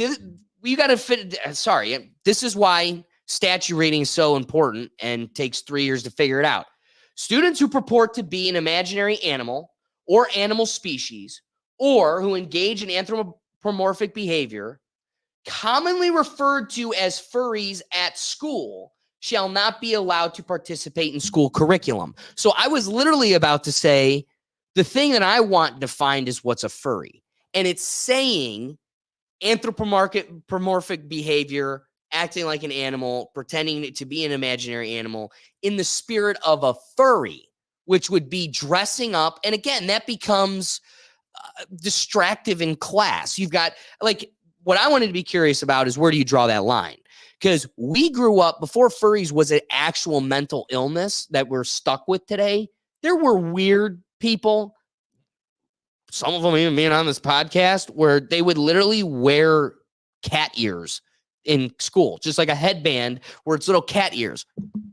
You got to fit. Sorry, this is why statue rating is so important and takes 3 years to figure it out. Students who purport to be an imaginary animal or animal species, or who engage in anthropomorphic behavior, commonly referred to as furries at school, shall not be allowed to participate in school curriculum. So I was literally about to say the thing that I want defined is what's a furry. And it's saying anthropomorphic behavior, acting like an animal, pretending to be an imaginary animal in the spirit of a furry, which would be dressing up. And again, that becomes distractive in class. You've got like, what I wanted to be curious about is where do you draw that line? Because we grew up before furries was an actual mental illness that we're stuck with today. There were weird people, some of them even being on this podcast, where they would literally wear cat ears in school, just like a headband where it's little cat ears.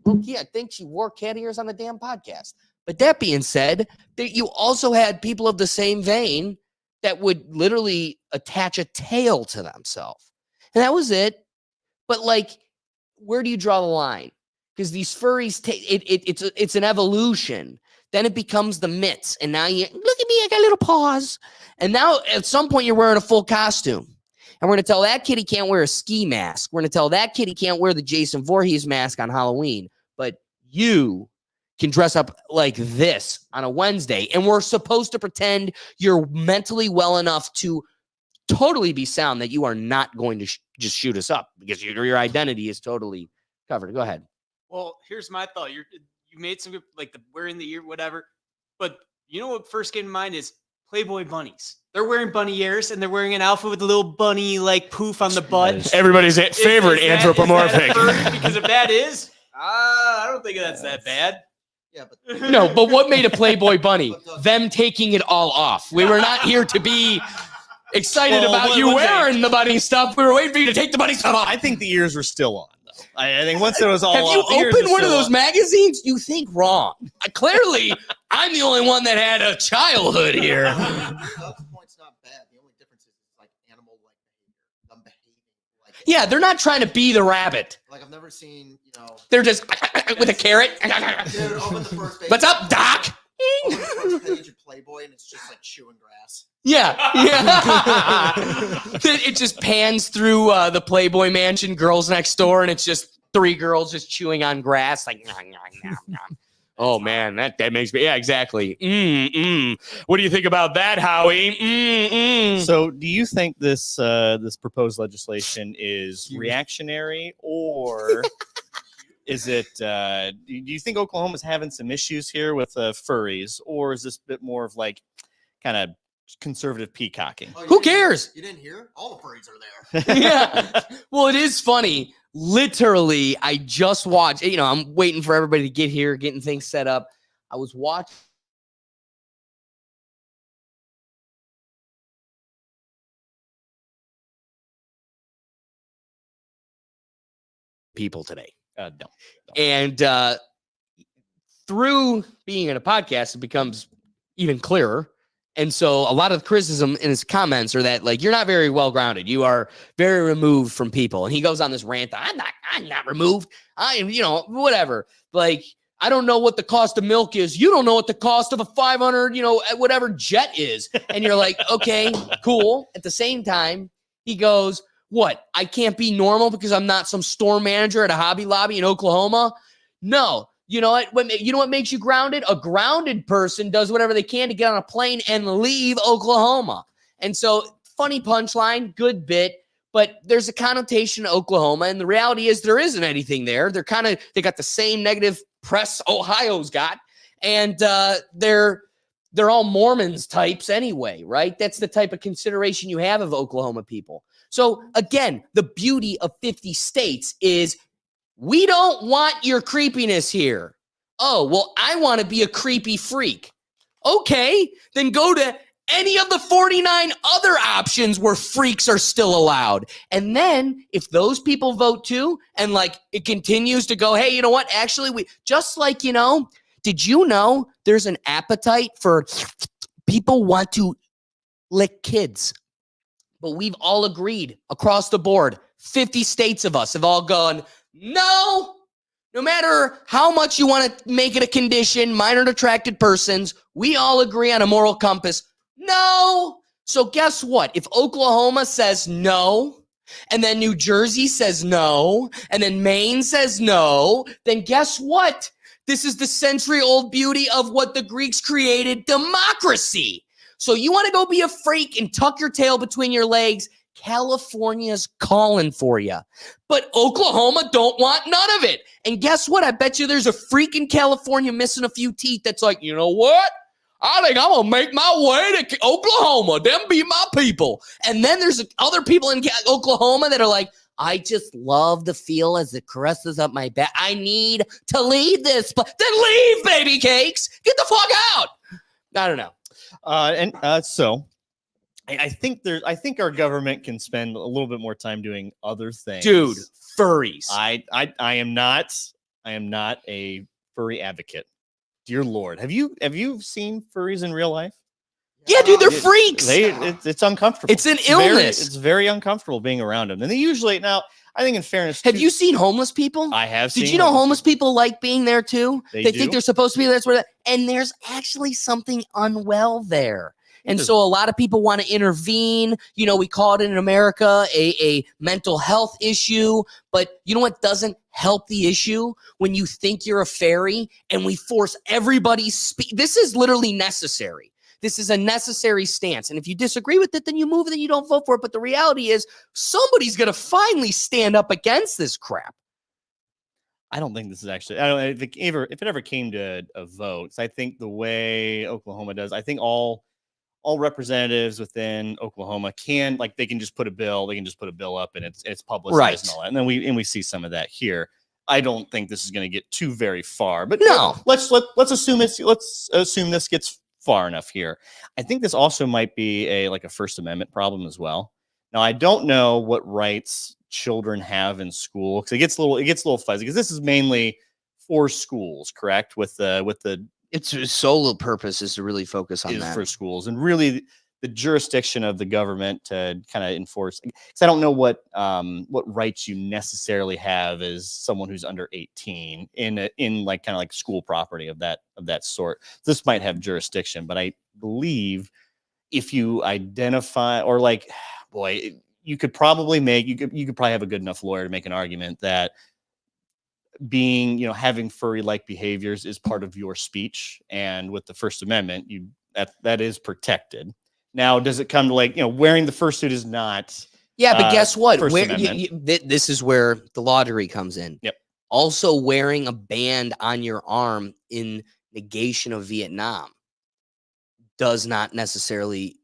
Well, yeah, I think she wore cat ears on the damn podcast. But that being said, that you also had people of the same vein that would literally attach a tail to themselves. And that was it. But like, where do you draw the line? Because these furries, it's an evolution. Then it becomes the mitts. And now you look at me, I got little paws. And now at some point you're wearing a full costume. And we're going to tell that kid he can't wear a ski mask. We're going to tell that kid he can't wear the Jason Voorhees mask on Halloween. But you can dress up like this on a Wednesday. And we're supposed to pretend you're mentally well enough to totally be sound that you are not going to just shoot us up because your identity is totally covered. Go ahead. Well, here's my thought. You made some good, like the wearing the ear, whatever. But you know what first came to mind is Playboy bunnies. They're wearing bunny ears and they're wearing an outfit with a little bunny like poof on the butt. Everybody's favorite anthropomorphic. Because if that is, I don't think that's that bad. Yeah, but No, but what made a Playboy bunny? Them taking it all off. We were not here to be excited about you wearing the bunny stuff. We were waiting for you to take the bunny stuff off. I think the ears were still on, though. I think once it was all Have you off, the ears opened were one of still those on. magazines? You think wrong. Clearly, I'm the only one that had a childhood here. Doug's point's not bad. The only difference is it's like animal-like behavior. Them behaving like Yeah, they're not trying to be the rabbit. Like I've never seen, They're just with a carrot. dude, open the first page. What's up, Doc? Open the first page of Playboy and it's just like chewing grass. Yeah. It just pans through the Playboy Mansion, girls next door, and it's just 3 girls just chewing on grass, like. Nom, nom, nom, nom. Oh man, that makes me. Yeah, exactly. What do you think about that, Howie? So, do you think this this proposed legislation is reactionary, or is it? Do you think Oklahoma's having some issues here with furries, or is this a bit more of like kind of conservative peacocking? Oh, you Who didn't hear? cares? You didn't hear? All the furries are there. Yeah. Well, it is funny. Literally, I just watched. I'm waiting for everybody to get here, getting things set up. I was watching. People today. No. And through being in a podcast, it becomes even clearer. And so a lot of the criticism in his comments are that, like, you're not very well grounded. You are very removed from people. And he goes on this rant. I'm not removed. I am, whatever. Like, I don't know what the cost of milk is. You don't know what the cost of a 500, whatever jet is. And you're like, okay, cool. At the same time, he goes, what? I can't be normal because I'm not some store manager at a Hobby Lobby in Oklahoma? No. You know what? You know what makes you grounded? A grounded person does whatever they can to get on a plane and leave Oklahoma. And so, funny punchline, good bit, but there's a connotation to Oklahoma, and the reality is there isn't anything there. They got the same negative press Ohio's got, and they're they're all Mormons types anyway, right? That's the type of consideration you have of Oklahoma people. So again, the beauty of 50 states is we don't want your creepiness here. Oh, well, I want to be a creepy freak. Okay, then go to any of the 49 other options where freaks are still allowed. And then if those people vote too, and like it continues to go, hey, you know what? Actually, we just like, did you know there's an appetite for people want to lick kids? But we've all agreed across the board, 50 states of us have all gone, no matter how much you want to make it a condition, minor attracted persons, we all agree on a moral compass. No. So guess what? If Oklahoma says no, and then New Jersey says no, and then Maine says no, then guess what? This is the century-old beauty of what the Greeks created, democracy. So you want to go be a freak and tuck your tail between your legs, California's calling for you. But Oklahoma don't want none of it. And guess what? I bet you there's a freak in California missing a few teeth that's like, you know what? I think I'm going to make my way to Oklahoma. Them be my people. And then there's other people in Oklahoma that are like, I just love the feel as it caresses up my back. I need to leave this. Then leave, baby cakes. Get the fuck out. I don't know. So I think our government can spend a little bit more time doing other things. Dude, furries. I am not a furry advocate. Dear Lord, have you seen furries in real life? Yeah, dude, they're freaks. It's uncomfortable. It's an illness. It's very uncomfortable being around them. And they usually, now, I think in fairness, have you seen homeless people? I have. Did you know homeless people like being there too? They do. think they're supposed to be there. That's where. And there's actually something unwell there. And so a lot of people want to intervene. We call it in America a mental health issue. But you know what doesn't help the issue? When you think you're a fairy and we force everybody's speech. This is literally necessary. This is a necessary stance. And if you disagree with it, then you move and then you don't vote for it. But the reality is somebody's going to finally stand up against this crap. I don't think this is actually, I think if it ever came to a vote, I think the way Oklahoma does, I think all representatives within Oklahoma they can just put a bill up and it's publicized right. and all that. And then we see some of that here. I don't think this is going to get too very far, but no, let's assume this gets far enough here. I think this also might be a First Amendment problem as well. Now, I don't know what rights children have in school because it gets a little fuzzy because this is mainly for schools, correct? With the its sole purpose is to really focus on that for schools and really the jurisdiction of the government to kind of enforce. Because I don't know what rights you necessarily have as someone who's under 18 in school property of that sort. This might have jurisdiction, but I believe if you identify you could probably have a good enough lawyer to make an argument that having furry like behaviors is part of your speech, and with the First Amendment, that is protected. Now, does it come to wearing the fursuit is not? Yeah, but guess what? This is where the lottery comes in. Yep. Also, wearing a band on your arm in negation of Vietnam does not necessarily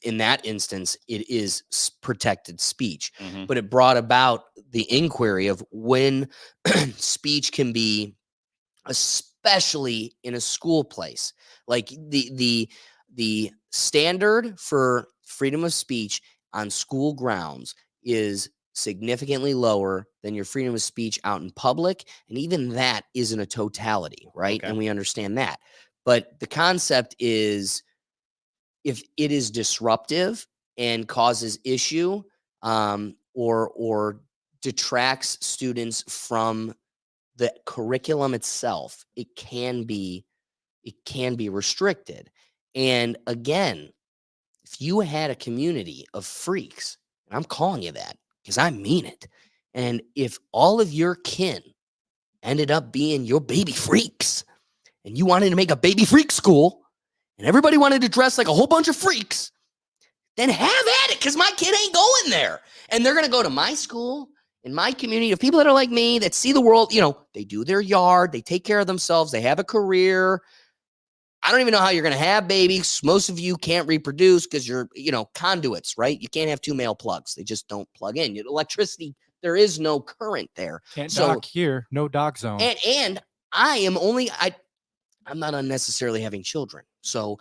in that instance, it is protected speech. Mm-hmm. But it brought about the inquiry of when speech can be, especially in a school place, like the standard for freedom of speech on school grounds is significantly lower than your freedom of speech out in public. And even that isn't a totality, right? Okay. And we understand that. But the concept is, if it is disruptive and causes issue or detracts students from the curriculum itself, it can be restricted. And again, if you had a community of freaks, and I'm calling you that because I mean it, and if all of your kin ended up being your baby freaks and you wanted to make a baby freak school and everybody wanted to dress like a whole bunch of freaks, then have at it, because my kid ain't going there. And they're going to go to my school, in my community of people that are like me, that see the world, they do their yard, they take care of themselves, they have a career. I don't even know how you're going to have babies. Most of you can't reproduce because you're, conduits, right? You can't have two male plugs. They just don't plug in. Electricity, there is no current there. Can't So- dock here. No dock zone. And I'm not unnecessarily having children. So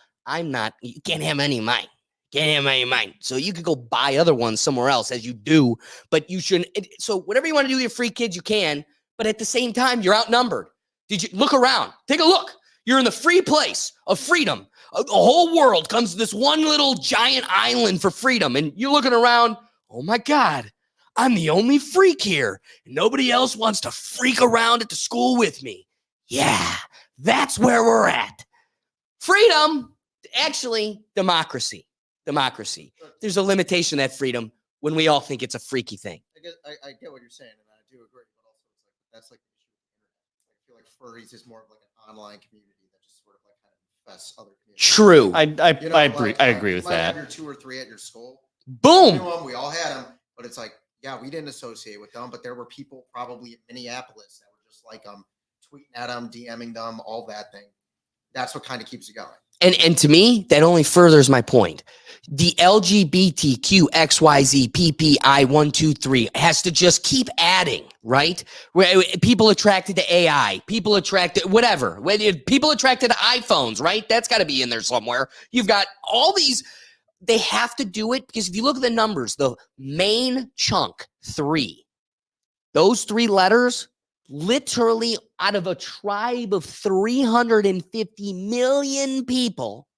you can't have any of mine. Can't have any of mine. So you could go buy other ones somewhere else as you do, but you shouldn't. So whatever you want to do with your free kids, you can, but at the same time, you're outnumbered. Did you look around? Take a look. You're in the free place of freedom. A whole world comes to this one little giant island for freedom. And you're looking around. Oh my God, I'm the only freak here. Nobody else wants to freak around at the school with me. Yeah, that's where we're at. Freedom, actually, democracy. There's a limitation to that freedom when we all think it's a freaky thing. I get what you're saying, and I do agree. But also, it's like that's like the issue with the internet. I feel like furries is more of like an online community that just sort of like kind of infests other communities. True. I agree with you might that. Have your 2 or 3 at your school. Boom. We knew 'em, we all had them, but it's like, yeah, we didn't associate with them, but there were people probably in Minneapolis that were just like tweeting at them, DMing them, all that thing. That's what kind of keeps it going. And to me, that only furthers my point. The LGBTQ XYZ PPI 1 2 3 has to just keep adding, right? People attracted to AI, people attracted whatever, people attracted to iPhones, right? That's got to be in there somewhere. You've got all these. They have to do it because if you look at the numbers, the main chunk 3, those 3 letters. Literally out of a tribe of 350 million people,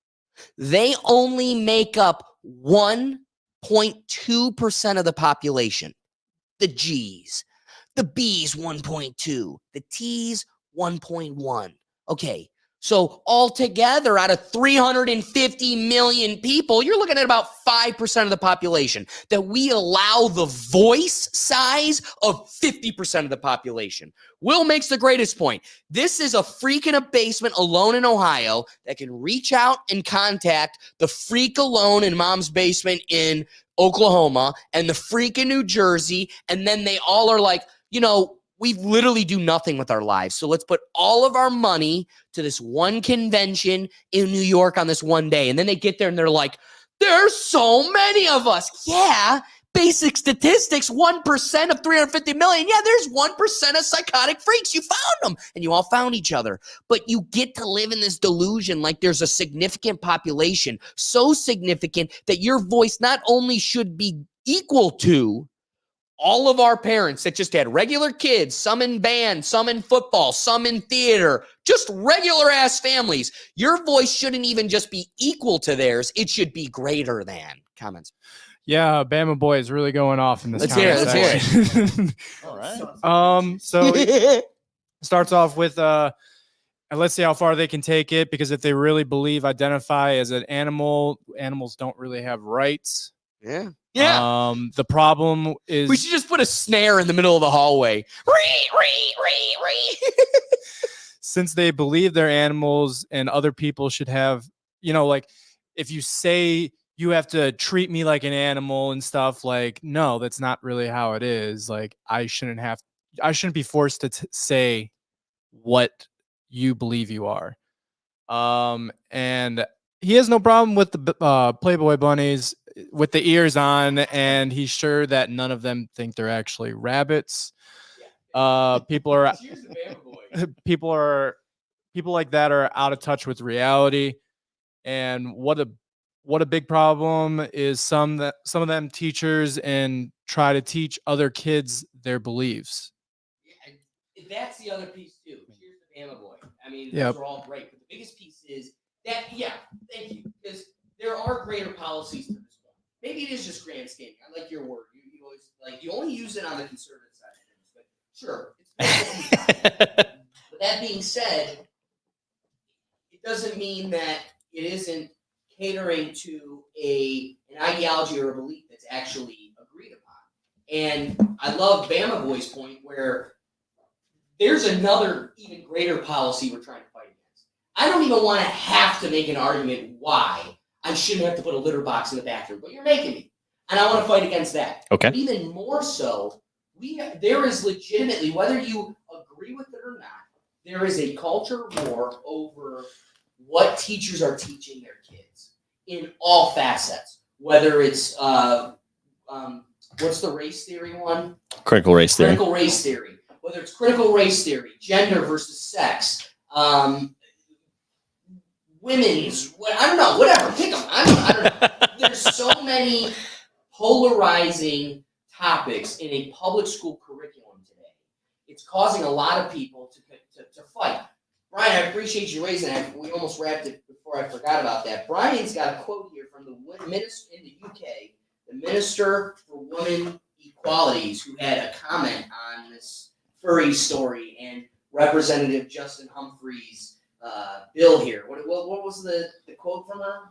they only make up 1.2% of the population. The G's, the B's 1.2, the T's 1.1. Okay, so altogether out of 350 million people, you're looking at about 5% of the population that we allow the voice size of 50% of the population. Will makes the greatest point. This is a freak in a basement alone in Ohio that can reach out and contact the freak alone in mom's basement in Oklahoma and the freak in New Jersey. And then they all are like, we literally do nothing with our lives. So let's put all of our money to this one convention in New York on this one day. And then they get there and they're like, there's so many of us. Yeah. Basic statistics, 1% of 350 million. Yeah, there's 1% of psychotic freaks. You found them and you all found each other. But you get to live in this delusion like there's a significant population, so significant that your voice not only should be equal to all of our parents that just had regular kids, some in band, some in football, some in theater, just regular ass families. Your voice shouldn't even just be equal to theirs. It should be greater than. Comments. Yeah, Bama boy is really going off in this. Let's hear it. section. All right. So it starts off with and let's see how far they can take it, because if they really identify as an animal, animals don't really have rights. Yeah. The problem is We should just put a snare in the middle of the hallway. since they believe they're animals and other people should have, like if you say you have to treat me like an animal and stuff, like, no, that's not really how it is. Like, I shouldn't be forced to say what you believe you are. And he has no problem with the Playboy bunnies with the ears on, and he's sure that none of them think they're actually rabbits. People like that are out of touch with reality. And what a big problem is some of them teachers and try to teach other kids their beliefs. Yeah, that's the other piece too. Cheers to Bama Boy. I mean, Yep. those are all great, but the biggest piece is that. Yeah, thank you, because there are greater policies to this one. Maybe it is just grandstanding. I like your word. You always you only use it on the conservative side of things, but sure. But that being said, it doesn't mean that it isn't catering to an ideology or a belief that's actually agreed upon. And I love Bama Boy's point where there's another even greater policy we're trying to fight against. I don't even want to have to make an argument why I shouldn't have to put a litter box in the bathroom, but you're making me. And I want to fight against that. Okay. But even more so, there is legitimately, whether you agree with it or not, there is a culture war over what teachers are teaching their kids in all facets, whether it's what's the race theory one? Critical race theory. Critical race theory. Whether it's critical race theory, gender versus sex, women's, I don't know, whatever, pick them. I don't know. There's so many polarizing topics in a public school curriculum today. It's causing a lot of people to fight. Brian, I appreciate you raising that. We almost wrapped it before I forgot about that. Brian's got a quote here from the minister in the UK, the Minister for Women Equalities, who had a comment on this furry story and Representative Justin Humphrey's bill here. What was the quote from her?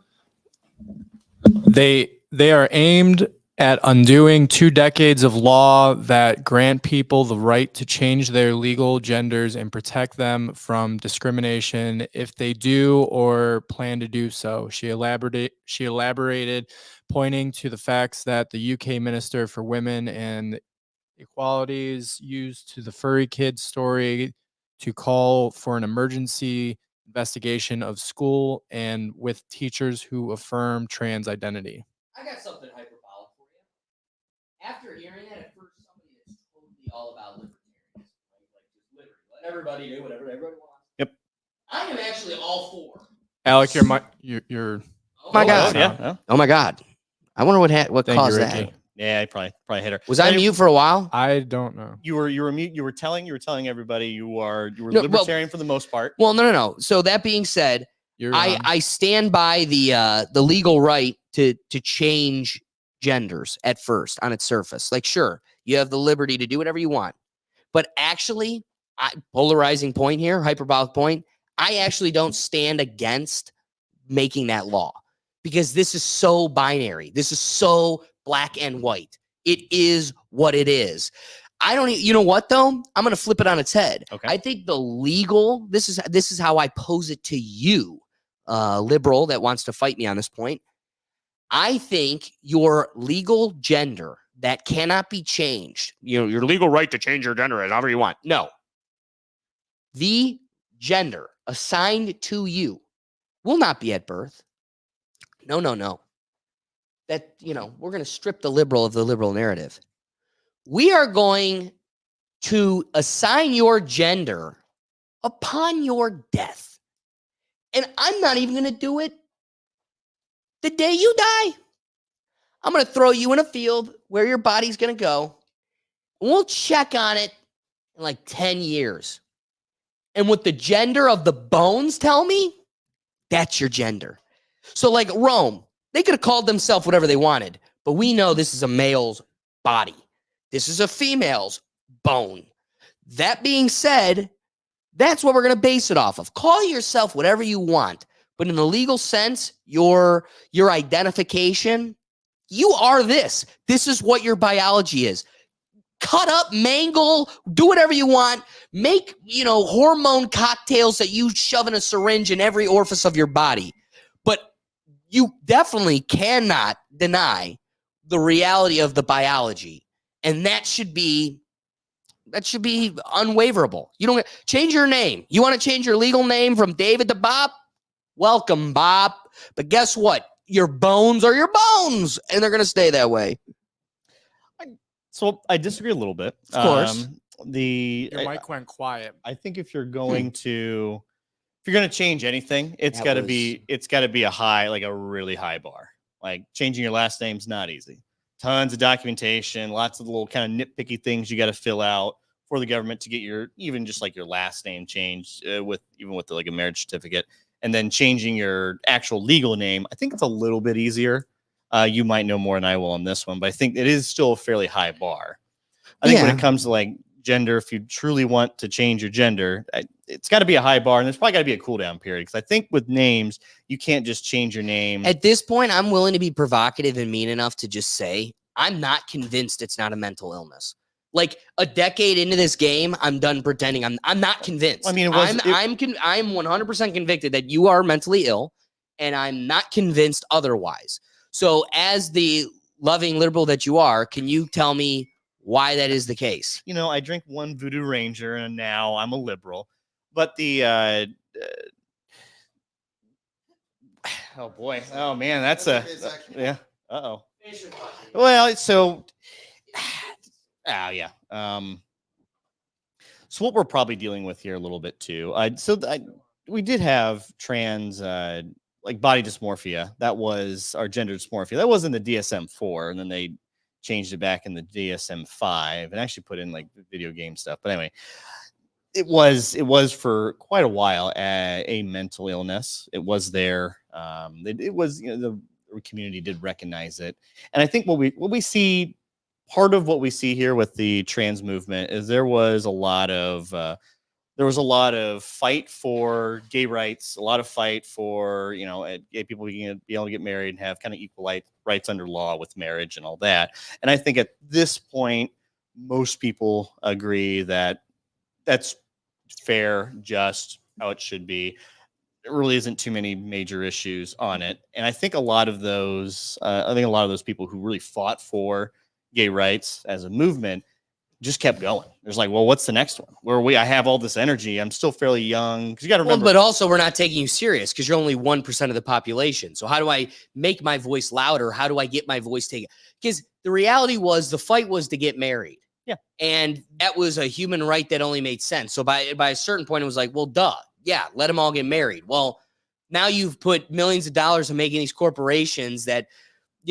They are aimed at undoing 2 decades of law that grant people the right to change their legal genders and protect them from discrimination if they do or plan to do so. She elaborated, pointing to the facts that the UK Minister for Women and Equalities used to the furry kid story to call for an emergency investigation of school and with teachers who affirm trans identity. I got something hyperbolic for you. After hearing that, at first, somebody that's totally all about libertarianism, right? Like just liberty, let everybody do whatever everybody wants. Yep. I am actually all for. Alec, you're Oh my God! Yeah. Oh my God! I wonder what Thank caused you, that. Ricky. Yeah, I probably hit her. Was I mute for a while? I don't know. You were mute. You were telling everybody you were No, well- libertarian for the most part. Well, no. So that being said, You're I stand by the legal right to change genders at first on its surface. Like, sure, you have the liberty to do whatever you want, but actually, polarizing point here, hyperbolic point. I actually don't stand against making that law because this is so binary. This is so black and white. It is what it is. I don't. You know what though? I'm going to flip it on its head. Okay. I think the legal. This is how I pose it to you, liberal that wants to fight me on this point. I think your legal gender that cannot be changed. You know, your legal right to change your gender however you want. No. The gender assigned to you will not be at birth. No. That, we're going to strip the liberal of the liberal narrative. We are going to assign your gender upon your death. And I'm not even going to do it the day you die. I'm going to throw you in a field where your body's going to go. And we'll check on it in like 10 years. And what the gender of the bones tell me, that's your gender. So like Rome, they could have called themselves whatever they wanted, but we know this is a male's body. This is a female's bone. That being said, that's what we're going to base it off of. Call yourself whatever you want, but in the legal sense, your identification, you are this. This is what your biology is. Cut up, mangle, do whatever you want. Make, hormone cocktails that you shove in a syringe in every orifice of your body. But you definitely cannot deny the reality of the biology. And that should be unwaverable. You don't change your name. You want to change your legal name from David to Bob? Welcome, Bob. But guess what? Your bones are your bones, and they're going to stay that way. So I disagree a little bit. Of course. Your mic went quiet. I think if you're going to change anything, it's got to be a really high bar. Like changing your last name's not easy. Tons of documentation, lots of little kind of nitpicky things you got to fill out for the government to get your last name changed with a marriage certificate, and then changing your actual legal name. I think it's a little bit easier. You might know more than I will on this one, but I think it is still a fairly high bar. I think when it comes to like gender, if you truly want to change your gender, it's got to be a high bar, and there's probably got to be a cool down period. Because I think with names, you can't just change your name. At this point, I'm willing to be provocative and mean enough to just say I'm not convinced it's not a mental illness. Like a decade into this game, I'm done pretending. I'm not convinced. I mean, I'm 100% convicted that you are mentally ill, and I'm not convinced otherwise. So, as the loving liberal that you are, can you tell me why that is the case? I drink one Voodoo Ranger, and now I'm a liberal. But the Oh boy. Oh man, that's That's a a good section. yeah. Uh-oh. Well, so yeah. So what we're probably dealing with here a little bit too. We did have trans like body dysmorphia. That was our gender dysmorphia. That was in the DSM-4, and then they changed it back in the DSM-5 and actually put in like video game stuff. But anyway, it was for quite a while a mental illness. It was there. It was, the community did recognize it, and I think what we see, part of what we see here with the trans movement is there was a lot of fight for gay rights, a lot of fight for gay people being be able to get married and have kind of equal rights under law with marriage and all that. And I think at this point, most people agree that that's fair, just how it should be. There really isn't too many major issues on it. And I think a lot of those people who really fought for gay rights as a movement just kept going. There's like, well, what's the next one? I have all this energy. I'm still fairly young. Because you got to remember. Well, but also we're not taking you serious because you're only 1% of the population. So how do I make my voice louder? How do I get my voice taken? Because the reality was the fight was to get married. Yeah. And that was a human right that only made sense. So by a certain point, it was like, well, duh. Yeah, let them all get married. Well, now you've put millions of dollars in making these corporations that,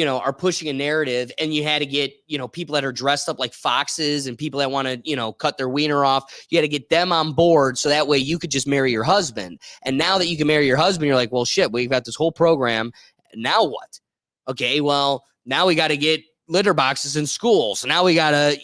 are pushing a narrative, and you had to get, people that are dressed up like foxes and people that want to, cut their wiener off. You had to get them on board so that way you could just marry your husband. And now that you can marry your husband, you're like, well, shit, we've got this whole program. Now what? Okay, well, now we got to get litter boxes in school. So now we got to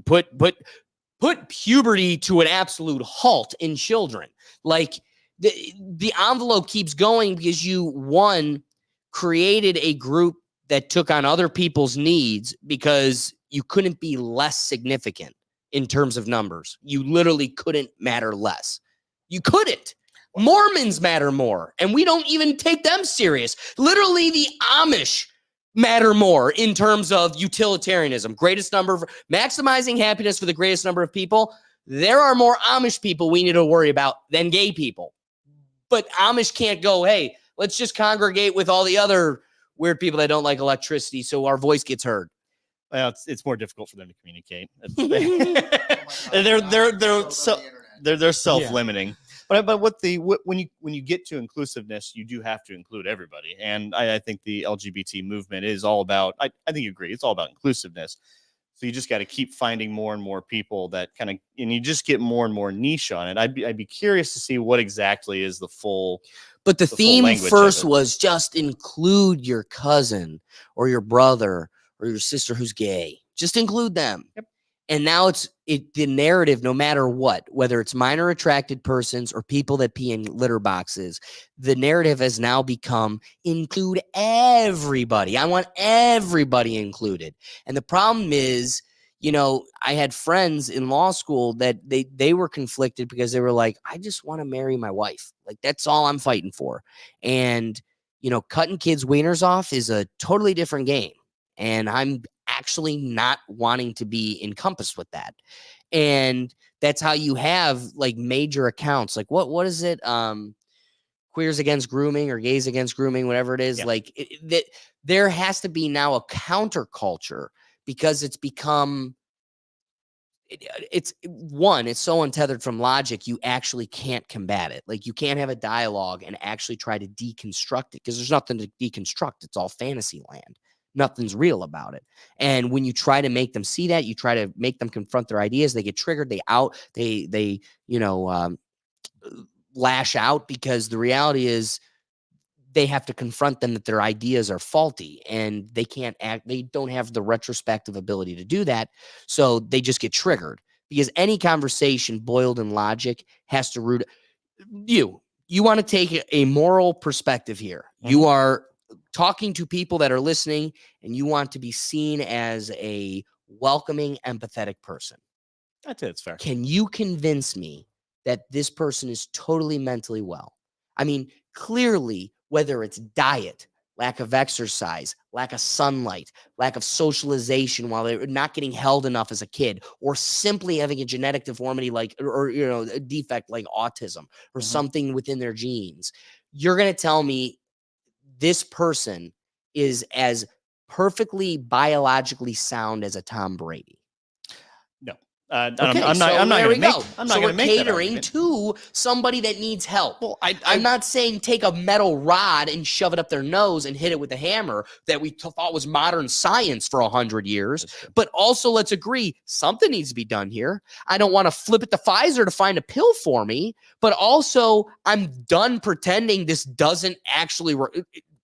put puberty to an absolute halt in children. Like the envelope keeps going because you created a group that took on other people's needs because you couldn't be less significant in terms of numbers. You literally couldn't matter less. You couldn't. Mormons matter more, and we don't even take them serious. Literally, the Amish matter more in terms of utilitarianism. Greatest number, maximizing happiness for the greatest number of people. There are more Amish people we need to worry about than gay people. But Amish can't go, hey, let's just congregate with all the other weird people that don't like electricity so our voice gets heard. Well, it's more difficult for them to communicate. Oh They're self-limiting. But when you get to inclusiveness, you do have to include everybody. And I think the LGBT movement is all about, I think you agree, it's all about inclusiveness. So you just got to keep finding more and more people that kind of, and you just get more and more niche on it. I'd be curious to see what exactly is the full. But the theme language first of it. was just include your cousin or your brother or your sister who's gay. Just include them. Yep. And now the narrative, no matter what, whether it's minor attracted persons or people that pee in litter boxes, the narrative has now become include everybody. I want everybody included. And the problem is, I had friends in law school that they were conflicted because they were like, I just want to marry my wife. Like, that's all I'm fighting for. And, cutting kids' wieners off is a totally different game. And I'm actually not wanting to be encompassed with that. And that's how you have like major accounts. Like what is it? Queers Against Grooming or Gays Against Grooming, whatever it is. Yeah. Like that there has to be now a counterculture because it's become it's so untethered from logic, you actually can't combat it. Like you can't have a dialogue and actually try to deconstruct it because there's nothing to deconstruct. It's all fantasy land. Nothing's real about it. And when you try to make them see that, you try to make them confront their ideas, they get triggered, they lash out because the reality is they have to confront them that their ideas are faulty and they can't act. They don't have the retrospective ability to do that. So they just get triggered because any conversation boiled in logic has to root you. You want to take a moral perspective here. Mm-hmm. You are talking to people that are listening and you want to be seen as a welcoming, empathetic person. That's it. It's fair. Can you convince me that this person is totally mentally well? I mean, clearly, whether it's diet, lack of exercise, lack of sunlight, lack of socialization while they're not getting held enough as a kid, or simply having a genetic deformity or a defect like autism or something within their genes, you're going to tell me this person is as perfectly biologically sound as a Tom Brady? No. Okay, I'm not so going there to we make. go. I'm So not we're going to make that catering argument. to somebody that needs help. Well, I'm not saying take a metal rod and shove it up their nose and hit it with a hammer that we thought was modern science for 100 years. That's true. But also, let's agree, something needs to be done here. I don't want to flip it to Pfizer to find a pill for me, but also I'm done pretending this doesn't actually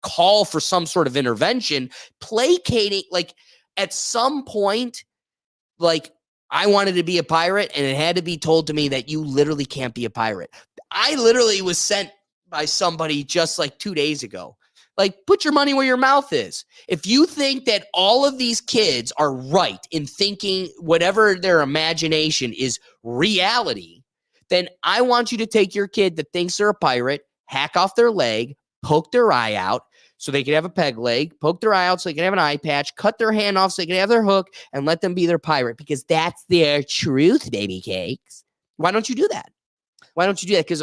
call for some sort of intervention. Placating, like at some point, like I wanted to be a pirate and it had to be told to me that you literally can't be a pirate. I literally was sent by somebody just like 2 days ago. Like, put your money where your mouth is. If you think that all of these kids are right in thinking whatever their imagination is reality, then I want you to take your kid that thinks they're a pirate, hack off their leg, poke their eye out so they can have a peg leg, poke their eye out so they can have an eye patch, cut their hand off so they can have their hook, and let them be their pirate because that's their truth, baby cakes. Why don't you do that? Why don't you do that? Because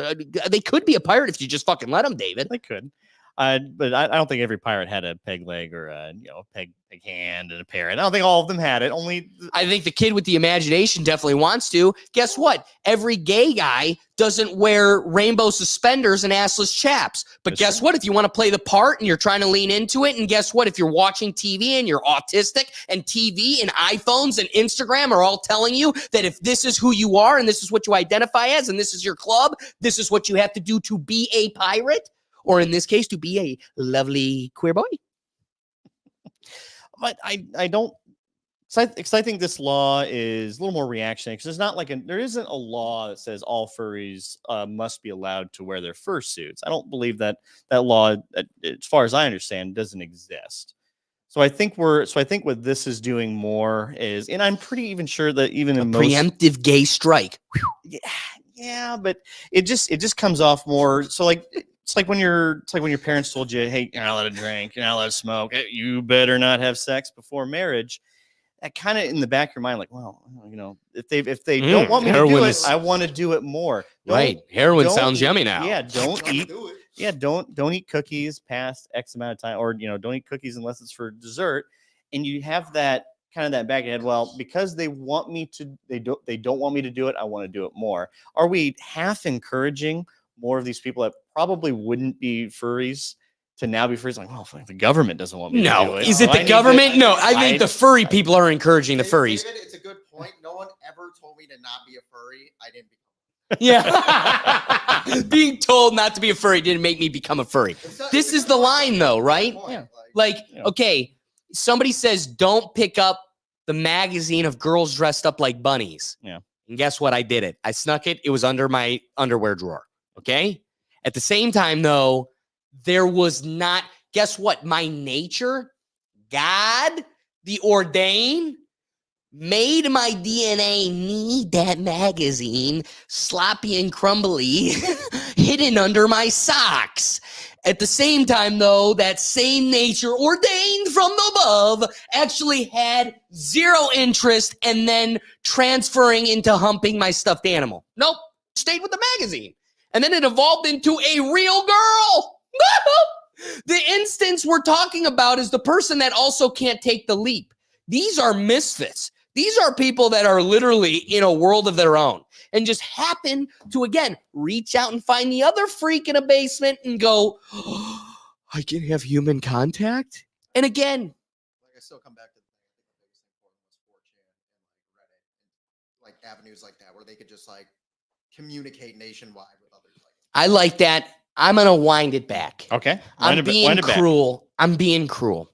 they could be a pirate if you just fucking let them, David. They could. But I don't think every pirate had a peg leg or a peg hand and a parrot. I don't think all of them had it. Only I think the kid with the imagination definitely wants to. Guess what? Every gay guy doesn't wear rainbow suspenders and assless chaps. But That's guess true. what? If you want to play the part and you're trying to lean into it, and guess what? If you're watching TV and you're autistic and TV and iPhones and Instagram are all telling you that if this is who you are and this is what you identify as and this is your club, this is what you have to do to be a pirate, or in this case, to be a lovely queer boy. but I don't. Because I think this law is a little more reactionary. Because it's not like there isn't a law that says all furries must be allowed to wear their fursuits. I don't believe that law, as far as I understand, doesn't exist. So I think what this is doing more is, and I'm pretty even sure that even in most Preemptive gay strike. yeah, but it just comes off more. So like it's like when your parents told you, hey, you're not allowed to drink, you're not allowed to smoke, you better not have sex before marriage. That kind of in the back of your mind, like, well, if they don't want me to do heroin it, is- I want to do it more. Right. Heroin don't sounds eat- yummy now. Yeah, don't eat. Do it. Yeah, don't eat cookies past X amount of time, or don't eat cookies unless it's for dessert. And you have that kind of that back of your head. Well, because they want me to, they don't want me to do it. I want to do it more. Are we half encouraging more of these people that probably wouldn't be furries to now be furries? Like, well, the government doesn't want me to do No, it. is so it I the need government? to- No, I think the furry people are encouraging the furries. David, it's a good point. No one ever told me to not be a furry. I didn't become. Yeah. Being told not to be a furry didn't make me become a furry. This is the line, though, right? Yeah. Like, Yeah. okay, somebody says don't pick up the magazine of girls dressed up like bunnies. Yeah. And guess what? I did it. I snuck it. It was under my underwear drawer. Okay. At the same time, though, there was not, guess what? My nature, God, the ordain, made my DNA need that magazine, sloppy and crumbly, hidden under my socks. At the same time, though, that same nature ordained from above actually had zero interest and then transferring into humping my stuffed animal. Nope, stayed with the magazine. And then it evolved into a real girl. The instance we're talking about is the person that also can't take the leap. These are misfits. These are people that are literally in a world of their own and just happen to, again, reach out and find the other freak in a basement and go, oh, I can have human contact? And again, Like I still come back to the thing. I think the biggest thing for them was 4chan and like Reddit, and like avenues like that where they could just like communicate nationwide with others. Like I like that. I'm going to wind it back. Okay. I'm being cruel. I'm being cruel.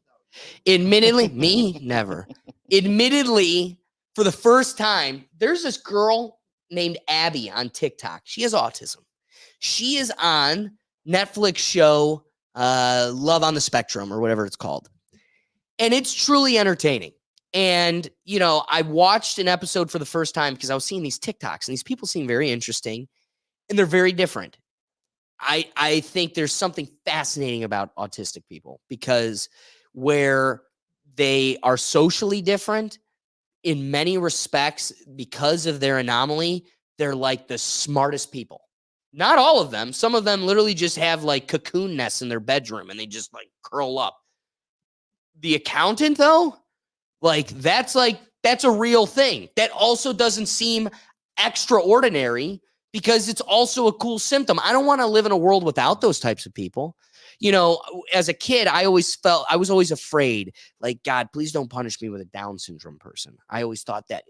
Admittedly, me, never. Admittedly, for the first time, there's this girl named Abby on TikTok. She has autism. She is on Netflix show Love on the Spectrum or whatever it's called. And it's truly entertaining. And, I watched an episode for the first time because I was seeing these TikToks and these people seem very interesting and they're very different. I think there's something fascinating about autistic people because where they are socially different in many respects because of their anomaly, they're like the smartest people. Not all of them. Some of them literally just have like cocoon nests in their bedroom and they just like curl up. The accountant, though, that's a real thing. That also doesn't seem extraordinary because it's also a cool symptom. I don't want to live in a world without those types of people. You know, as a kid, I was always afraid, like, God, please don't punish me with a Down syndrome person. I always thought that.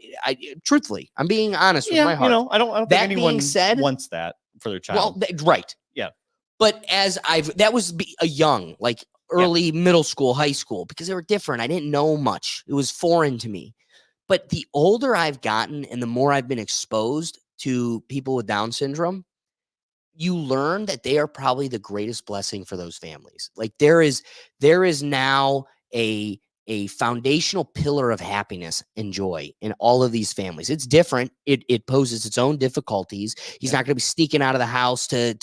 Truthfully, I'm being honest with my heart. You know, I don't think That anyone being said, wants that for their child. well, right. Yeah. But that was a young, like early middle school, high school, because they were different. I didn't know much. It was foreign to me. But the older I've gotten and the more I've been exposed to people with Down syndrome, you learn that they are probably the greatest blessing for those families. Like there is now a foundational pillar of happiness and joy in all of these families. It's different. It poses its own difficulties. He's not going to be sneaking out of the house to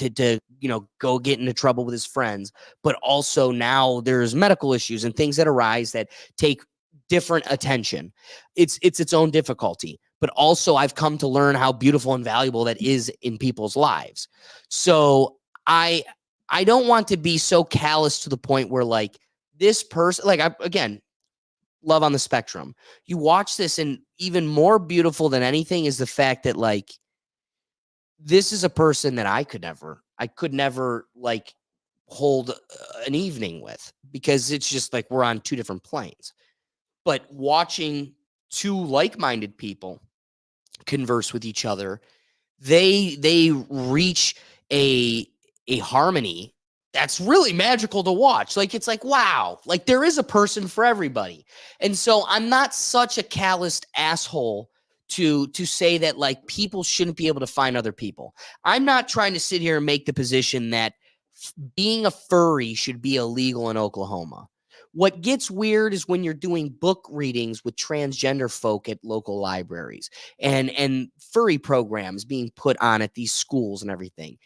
go get into trouble with his friends. But also now there's medical issues and things that arise that take different attention. It's its own difficulty. But also I've come to learn how beautiful and valuable that is in people's lives. So I don't want to be so callous to the point where like this person, like again, love on the spectrum. You watch this and even more beautiful than anything is the fact that like, this is a person that I could never like hold an evening with because it's just like, we're on two different planes. But watching two like-minded people converse with each other, they reach a harmony that's really magical to watch. Like it's like, wow, like there is a person for everybody. And so I'm not such a calloused asshole to say that like people shouldn't be able to find other people. I'm not trying to sit here and make the position that being a furry should be illegal in Oklahoma. What gets weird is when you're doing book readings with transgender folk at local libraries and furry programs being put on at these schools and everything.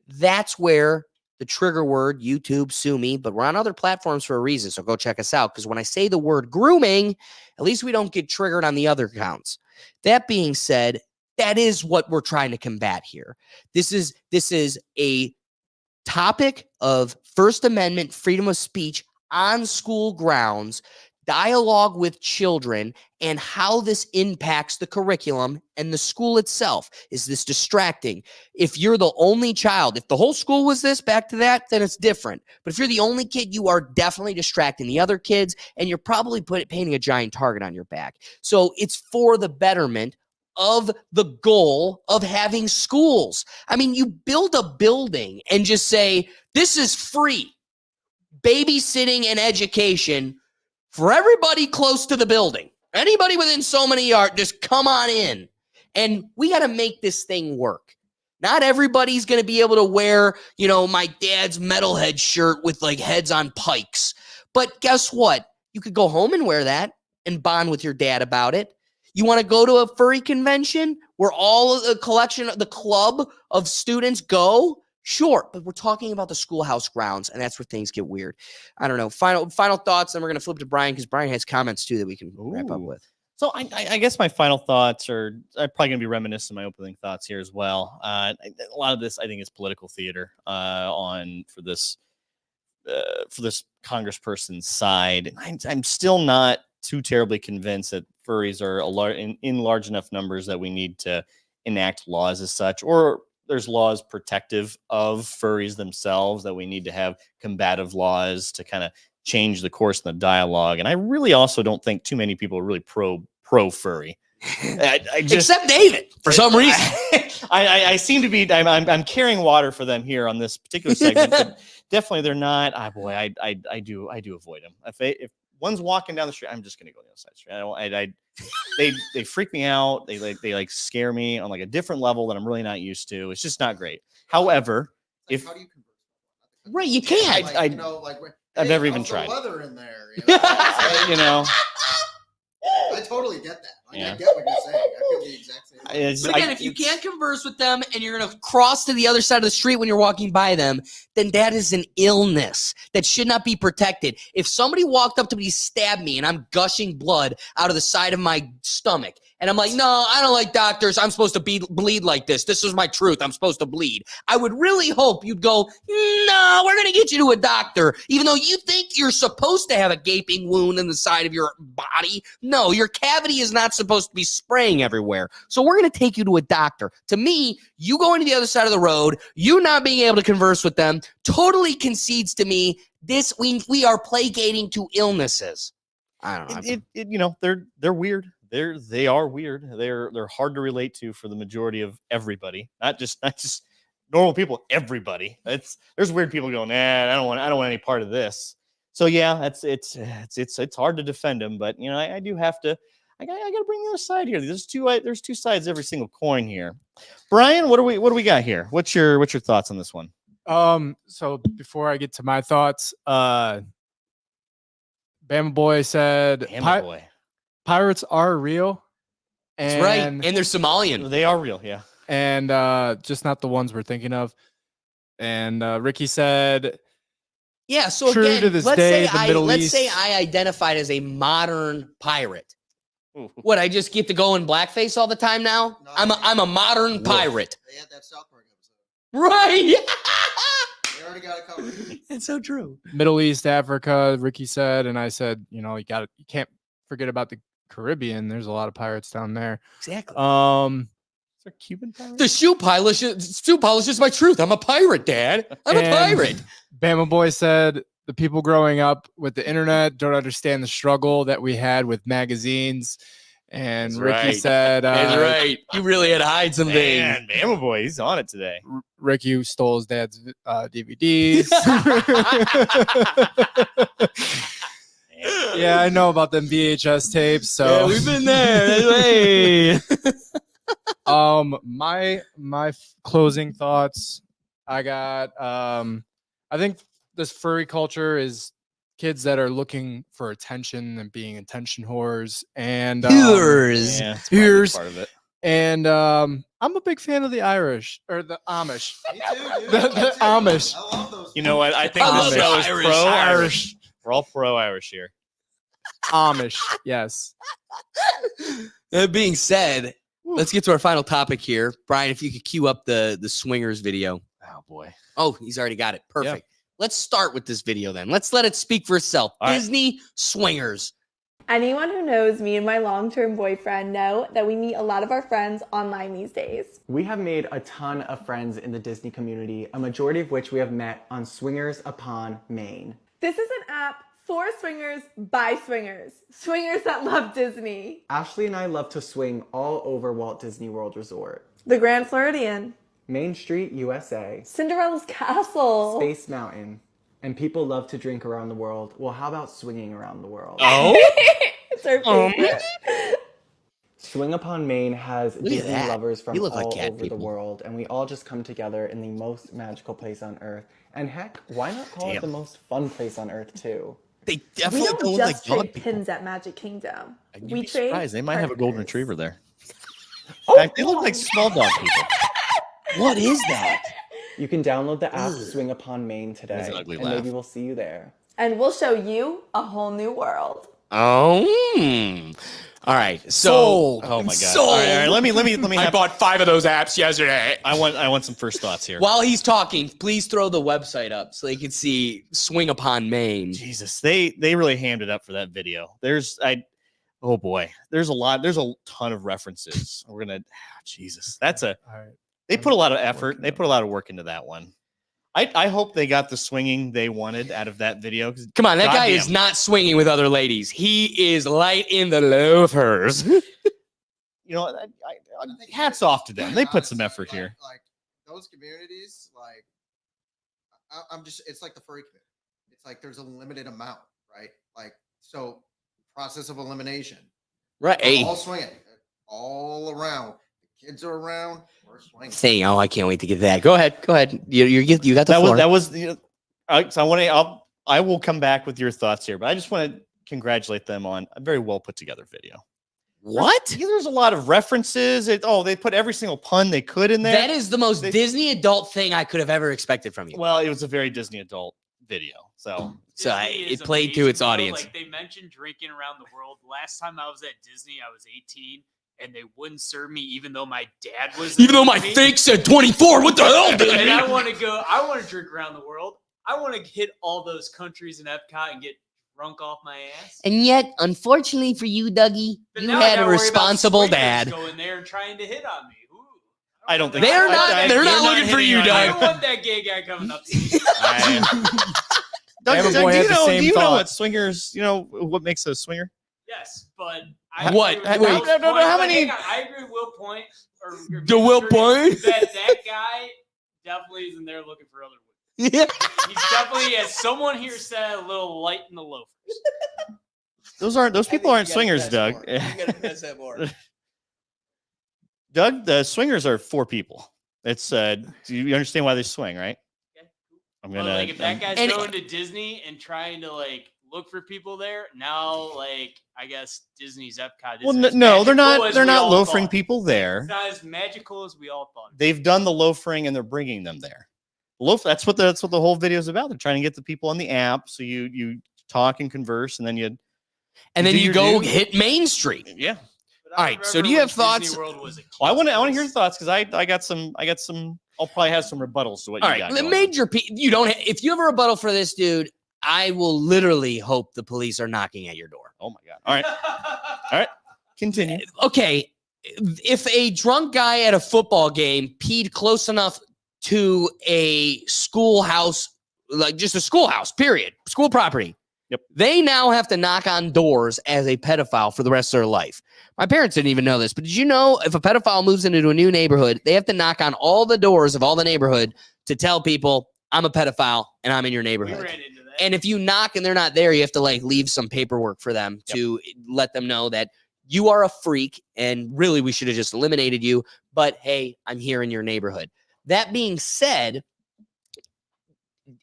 That's where the trigger word, YouTube, sue me, but we're on other platforms for a reason. So go check us out. Because when I say the word grooming, at least we don't get triggered on the other accounts. That being said, that is what we're trying to combat here. This is a topic of First Amendment freedom of speech on school grounds, dialogue with children, and how this impacts the curriculum and the school itself. Is this distracting? If you're the only child, if the whole school was this, back to that, then it's different. But if you're the only kid, you are definitely distracting the other kids, and you're probably painting a giant target on your back. So it's for the betterment of the goal of having schools. I mean, you build a building and just say, this is free babysitting and education for everybody close to the building. Anybody within so many yards, just come on in. And we got to make this thing work. Not everybody's going to be able to wear, my dad's metalhead shirt with like heads on pikes. But guess what? You could go home and wear that and bond with your dad about it. You want to go to a furry convention where all of the collection, the club of students go? Sure, but we're talking about the schoolhouse grounds, and that's where things get weird. I don't know. Final thoughts, and we're going to flip to Brian because Brian has comments, too, that we can wrap up with. So I guess my final thoughts are probably going to be reminiscent of my opening thoughts here as well. A lot of this, I think, is political theater for this congressperson's side. I'm still not too terribly convinced that furries are in large enough numbers that we need to enact laws as such, or there's laws protective of furries themselves that we need to have combative laws to kind of change the course in the dialogue. And I really also don't think too many people are really pro furry. Except David, for some reason. I seem to be. I'm carrying water for them here on this particular segment. But definitely, they're not. I do avoid them. If one's walking down the street, I'm just gonna go to the other side. They freak me out. They scare me on like a different level that I'm really not used to. It's just not great. However, How do you convert? Right, you can't. I've never even tried. Weather in there. You know. I totally get that. I Yeah. get what you're saying. I feel the exact same way. It's- But again, if you can't converse with them and you're going to cross to the other side of the street when you're walking by them, then that is an illness that should not be protected. If somebody walked up to me, stabbed me, and I'm gushing blood out of the side of my stomach, and I'm like, no, I don't like doctors. I'm supposed to bleed like this. This is my truth. I'm supposed to bleed. I would really hope you'd go, no, we're going to get you to a doctor. Even though you think you're supposed to have a gaping wound in the side of your body. No, your cavity is not supposed to be spraying everywhere. So we're going to take you to a doctor. To me, you going to the other side of the road, you not being able to converse with them, totally concedes to me this we are placating to illnesses. I don't know. you know, they're weird. They are weird. They're hard to relate to for the majority of everybody, not just normal people. Everybody. There's weird people going, I don't want any part of this. So yeah, it's hard to defend them, but you know, I do have to. I got to bring the other side here. There's two sides to every single coin here. Brian, what do we got here? What's your thoughts on this one? So before I get to my thoughts, Bama Boy said Boy. Pirates are real. That's right. And they're Somalian. They are real, yeah. And just not the ones we're thinking of. And Ricky said, yeah, so true again, to this let's day, say the Middle let's East. say I identified as a modern pirate. Ooh. What, I just get to go in blackface all the time now? No, I'm a modern Wolf. pirate. They had that South Park episode. Right. They already got it covered. That's so true. Middle East, Africa, Ricky said, and I said, you know, you can't forget about the Caribbean. There's a lot of pirates down there. Exactly. Is there Cuban pirates? The shoe polish is my truth. I'm a pirate, Dad. I'm a And pirate. Bama Boy said the people growing up with the internet don't understand the struggle that we had with magazines. And That's Ricky right. said, That's right. You really had to hide some things. Man, Bama Boy, he's on it today. Ricky stole his dad's DVDs. Yeah, I know about them VHS tapes. So Yeah, we've been there. my closing thoughts. I got I think this furry culture is kids that are looking for attention and being attention whores. And Yours. Yeah, it's Here's- part of it. and I'm a big fan of the Irish or the Amish. Me too, dude. The Me too. Amish. I love those. You know what? I think I this love show is Irish. pro-Irish. We're all pro-Irish here. Amish, yes. That being said, let's get to our final topic here. Brian, if you could cue up the swingers video. Oh boy. Oh, he's already got it. Perfect. Let's start with this video then. Let's let it speak for itself. All right. Disney swingers. Anyone who knows me and my long-term boyfriend know that we meet a lot of our friends online these days. We have made a ton of friends in the Disney community, a majority of which we have met on Swingers Upon Maine. This is an app for swingers by swingers. Swingers that love Disney. Ashley and I love to swing all over Walt Disney World Resort, The Grand Floridian. Main Street, USA, Cinderella's Castle. Space Mountain, and people love to drink around the world. Well, how about swinging around the world? Oh, It's our favorite. Swing Upon Maine has Look at Disney that. lovers from You look like all cat over people. the world, and we all just come together in the most magical place on Earth. And heck, why not call Damn. it the most fun place on Earth, too? They We definitely don't don't just like dog trade people. pins at Magic Kingdom. you'd We be trade surprised. They might have a golden partners. retriever there. In fact, they look like small dog people. What is that? You can download the app Ugh. Swing Upon Maine today, That's an ugly and laugh. maybe we'll see you there. And we'll show you a whole new world. Oh. All right. So, Sold. Oh my god! Sold. All right, let me. I bought 5 of those apps yesterday. I want some first thoughts here. while he's talking, please throw the website up so they can see Swing Upon Maine. Jesus, they really hammed it up for that video. Oh boy, there's a ton of references. We're gonna, Jesus, All right. they put a lot of effort. They put a lot of work into that one. I hope they got the swinging they wanted out of that video. 'Cause Come on, that guy goddamn. is not swinging with other ladies. He is light in the loafers. You know, I think hats off to them. They put some honestly, effort here. Like those communities, like I'm just, it's like the furry community. It's like there's a limited amount, right? Like so, process of elimination. Right. We're Hey. all swinging, all around. The kids are around. We're swinging. Say, oh, I can't wait to get that. Go ahead. Go ahead. You got the floor. That was. You know, so I will come back with your thoughts here, but I just want to congratulate them on a very well put together video. What? There's a lot of references. They put every single pun they could in there. That is the most Disney adult thing I could have ever expected from you. Well, it was a very Disney adult video. So It played to its audience. Like they mentioned drinking around the world. Last time I was at Disney, I was 18, and they wouldn't serve me, even though my dad was. Even though my thing said 24. What the hell, dude? And I want to go. I want to drink around the world. I want to hit all those countries in Epcot and get drunk off my ass. And yet, unfortunately for you, Dougie, But you now I had a gotta worry about responsible swingers dad. going there and trying to hit on me. Ooh, I don't think They're so. not. They're not looking for you, I Doug. don't want that gay guy coming up to me. Doug, Every boy do had you the know? same Do you know thought. what swingers? You know what makes a swinger? Yes, but What? agree with Wait. Will's No, point, how but many- hang on, I agree with Will Point. The Will Point? That guy definitely isn't there looking for other women. Yeah. He's definitely, as someone here said, a little light in the loafers. Those people aren't swingers, Doug. Doug, the swingers are 4 people. It's do you understand why they swing, right? Okay. I'm Well, gonna. like if that guy's and- going to Disney and trying to like look for people there, now like I guess Disney's Epcot. well, isn't as no, they're magical not. as They're we not all loafering thought. people there. It's not as magical as we all thought. They've done the loafering and they're bringing them there. That's what the whole video is about. They're trying to get the people on the app. So you talk and converse, and then you And then do you your go due. hit Main Street. yeah. But I All right, so remember do you when have thoughts- Disney World was a Well, I want to kid. hear your thoughts because I got some. I'll probably have some rebuttals to what All you right, got. the going on. major. You don't. If you have a rebuttal for this dude, I will literally hope the police are knocking at your door. Oh my god! All right, continue. Okay, if a drunk guy at a football game peed close enough to a schoolhouse, like just a schoolhouse, period, school property, Yep. they now have to knock on doors as a pedophile for the rest of their life. My parents didn't even know this, but did you know if a pedophile moves into a new neighborhood, they have to knock on all the doors of all the neighborhood to tell people, I'm a pedophile and I'm in your We neighborhood. ran into that. And if you knock and they're not there, you have to like leave some paperwork for them Yep. to let them know that you are a freak and really we should have just eliminated you. But hey, I'm here in your neighborhood. That being said,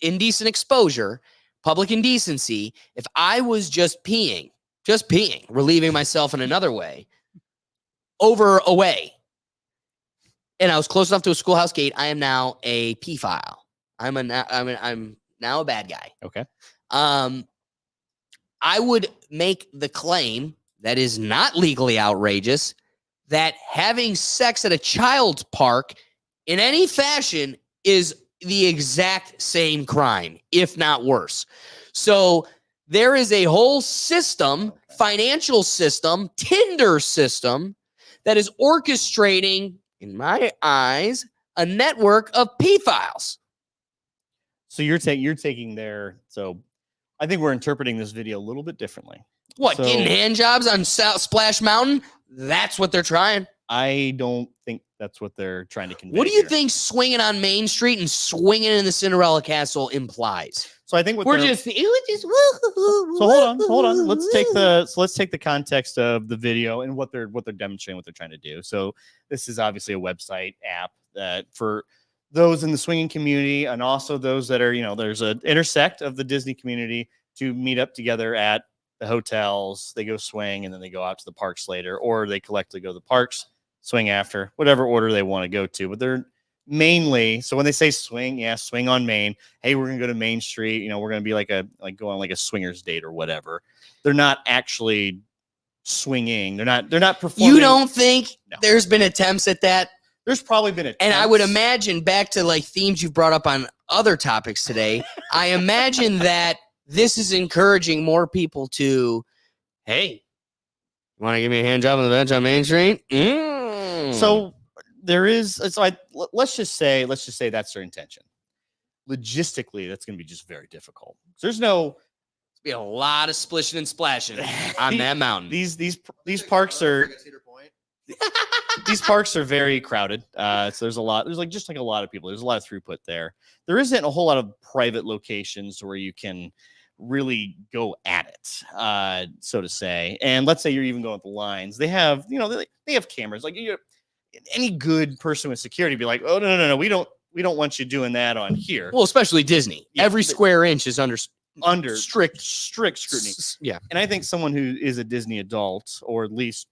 indecent exposure, public indecency, if I was just peeing, relieving myself in another way, away, and I was close enough to a schoolhouse gate, I am now a pedophile. I'm now a bad guy. Okay. I would make the claim that is not legally outrageous that having sex at a child's park in any fashion is the exact same crime, if not worse. So there is a whole system, financial system, Tinder system that is orchestrating, in my eyes, a network of pedophiles. So you're taking their. So I think we're interpreting this video a little bit differently. What, So- getting hand jobs on Splash Mountain? That's what they're trying. I don't think that's what they're trying to convey. What do you here. think swinging on Main Street and swinging in the Cinderella Castle implies? So I think what We're they're- just, it was just woo. So hold on. Let's take the context of the video and what they're demonstrating, what they're trying to do. So this is obviously a website app that for those in the swinging community and also those that are, there's an intersect of the Disney community to meet up together at the hotels. They go swing and then they go out to the parks later, or they collectively go to the parks, swing after, whatever order they want to go to. But they're mainly, so when they say swing, swing on Main. Hey, we're gonna go to Main Street. We're gonna be go on like a swingers date or whatever. They're not actually swinging. They're not performing. You don't think No. there's been attempts at that? There's probably been And I would attempts. imagine, back to like themes you've brought up on other topics today, I imagine that this is encouraging more people to, hey, you want to give me a hand job on the bench on Main Street? So there is. So let's just say that's their intention. Logistically, that's going to be just very difficult. There's no be a lot of splishing and splashing on that mountain. these parks are these parks are very crowded. So there's a lot. There's just a lot of people. There's a lot of throughput there. There isn't a whole lot of private locations where you can really go at it, so to say. And let's say you're even going with the lines. They have, they have cameras. Like any good person with security be like, oh no, we don't want you doing that on here. Well, especially Disney. Yeah, Every square inch is under Strict scrutiny. Yeah. And I think someone who is a Disney adult, or at least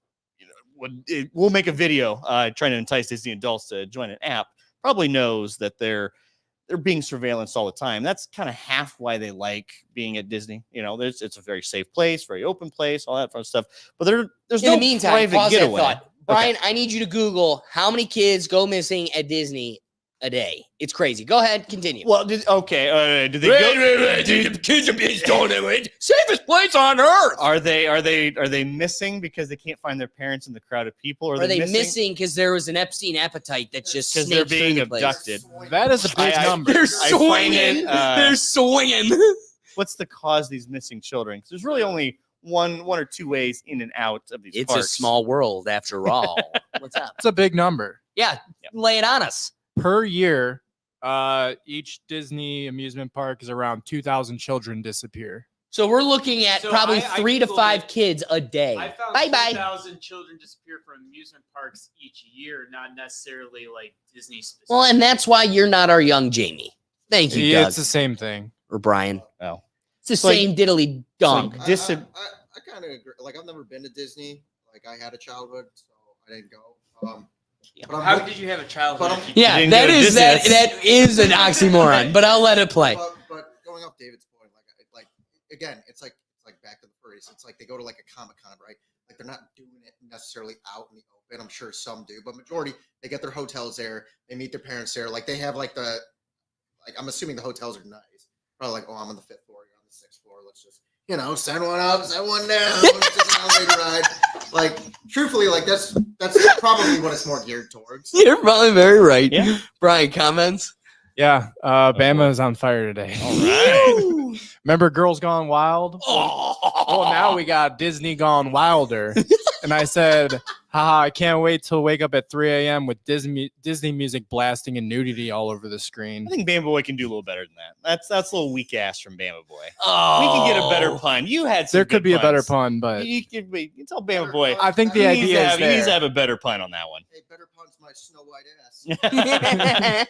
will make a video trying to entice Disney adults to join an app probably knows that they're being surveillanced all the time. That's kind of half why they like being at Disney. You know, it's a very safe place, very open place, all that fun stuff. But there's In no the meantime, private pause that getaway. thought. Brian, I need you to Google how many kids go missing at Disney a day. It's crazy. Go ahead, continue. Well, did they go? The kids are being stolen away. Safest place on earth. Are they missing because they can't find their parents in the crowd of people? Or Are they missing because there was an Epstein appetite that just because they're snaked through being the place? abducted? That is a big number. They're I find swinging. it, They're swinging. What's the cause of these missing children? 'Cause there's really only one or two ways in and out of these It's parks. a small world after all. What's up? It's a big number. Yeah, lay it on us. Per year, each Disney amusement park is around 2,000 children disappear. So we're looking at So probably I 3 to Googled 5 it. kids a day. I found Bye-bye. 2,000 children disappear from amusement parks each year, not necessarily like Disney specific. Well, and that's why you're not our young Jamie. Thank you, Yeah, Doug. it's the same thing. Or Brian. Oh. It's the like- same diddly dunk. like- I kind of agree. Like, I've never been to Disney. Like, I had a childhood, so I didn't go. But I'm How with- did you have a childhood? But if you Yeah, didn't that go to is Disney, that is an oxymoron, but I'll let it play. But going off David's point, like again, it's like back to the furries. It's like they go to like a Comic-Con, right? Like they're not doing it necessarily out in the open. I'm sure some do, but majority they get their hotels there. They meet their parents there. Like they have like I'm assuming the hotels are nice. Probably like, oh, I'm on the 5th floor, you're on the 6th floor. Let's just send one up, send one down. It's just an elevator ride. Like truthfully, like that's probably what it's more geared towards. You're probably very right. Yeah. Brian, comments? Yeah, Bama is on fire today. All right. Remember Girls Gone Wild? Oh, Well, now we got Disney Gone Wilder. And I said, haha, I can't wait to wake up at 3 a.m. with Disney music blasting and nudity all over the screen. I think Bama Boy can do a little better than that. That's a little weak ass from Bama Boy. We can get a better pun. You had some There could good be a better puns. pun, but You tell Bama Boy. I think the He needs idea to is have- he needs to there. have a better pun on that one. Hey, better puns my Snow White ass.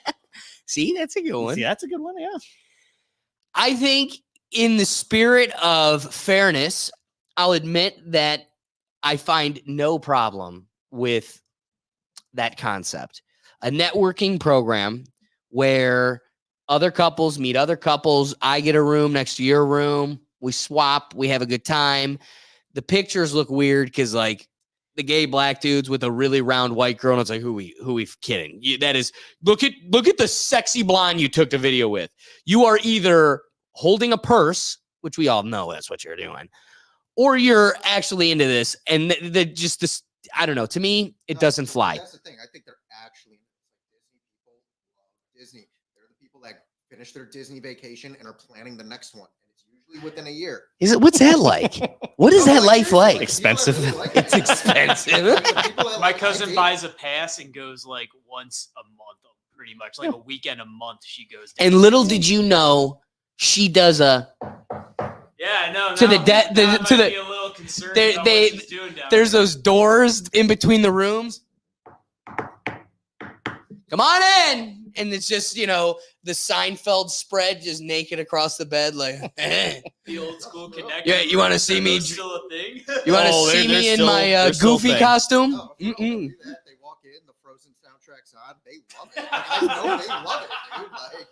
See, that's a good one. See, that's a good one. Yeah. I think, in the spirit of fairness, I'll admit that I find no problem with that concept. A networking program where other couples meet other couples. I get a room next to your room. We swap. We have a good time. The pictures look weird because, like, the gay black dudes with a really round white girl, and it's like, who we kidding? That is, look at the sexy blonde you took the video with. You are either holding a purse, which we all know that's what you're doing, or you're actually into this. And just this, I don't know. To me, it doesn't fly. That's the thing. I think they're actually Disney people love Disney. They're the people that finish their Disney vacation and are planning the next one. And it's usually within a year. What's that like? What is No, that life seriously, like? Expensive. people that really like It's it. expensive. Like, the people that My like cousin it, buys a pass and goes like once a month, pretty much like a weekend a month. She goes down. And little did you know, she does Yeah, no. to the now- de- the- now I to might the- be a little concerned they- about they- what she's doing down there's there. those doors in between the rooms. Come on in. And it's just, the Seinfeld spread just naked across the bed. Like, The old school connection. Yeah, you wanna see Are me those dr- still a thing? you want to Oh, see they're me in still- my they're still goofy thing. costume? No, if girls do that, they walk in, the Frozen soundtrack's on, they love it. Like, I know they love it, dude. Like,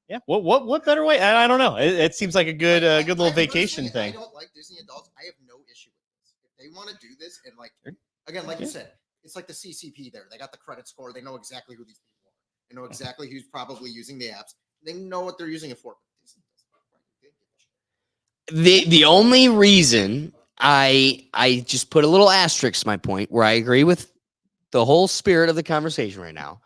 Yeah. What better way? I don't know. It seems like a good little vacation personally, thing. I don't like Disney adults. I have no issue with this. If they want to do this, and again, like you said, it's like the CCP there. They got the credit score. They know exactly who these people are. They know exactly who's probably using the apps. They know what they're using it for. Disney doesn't. The only reason I just put a little asterisk to my point, where I agree with the whole spirit of the conversation right now.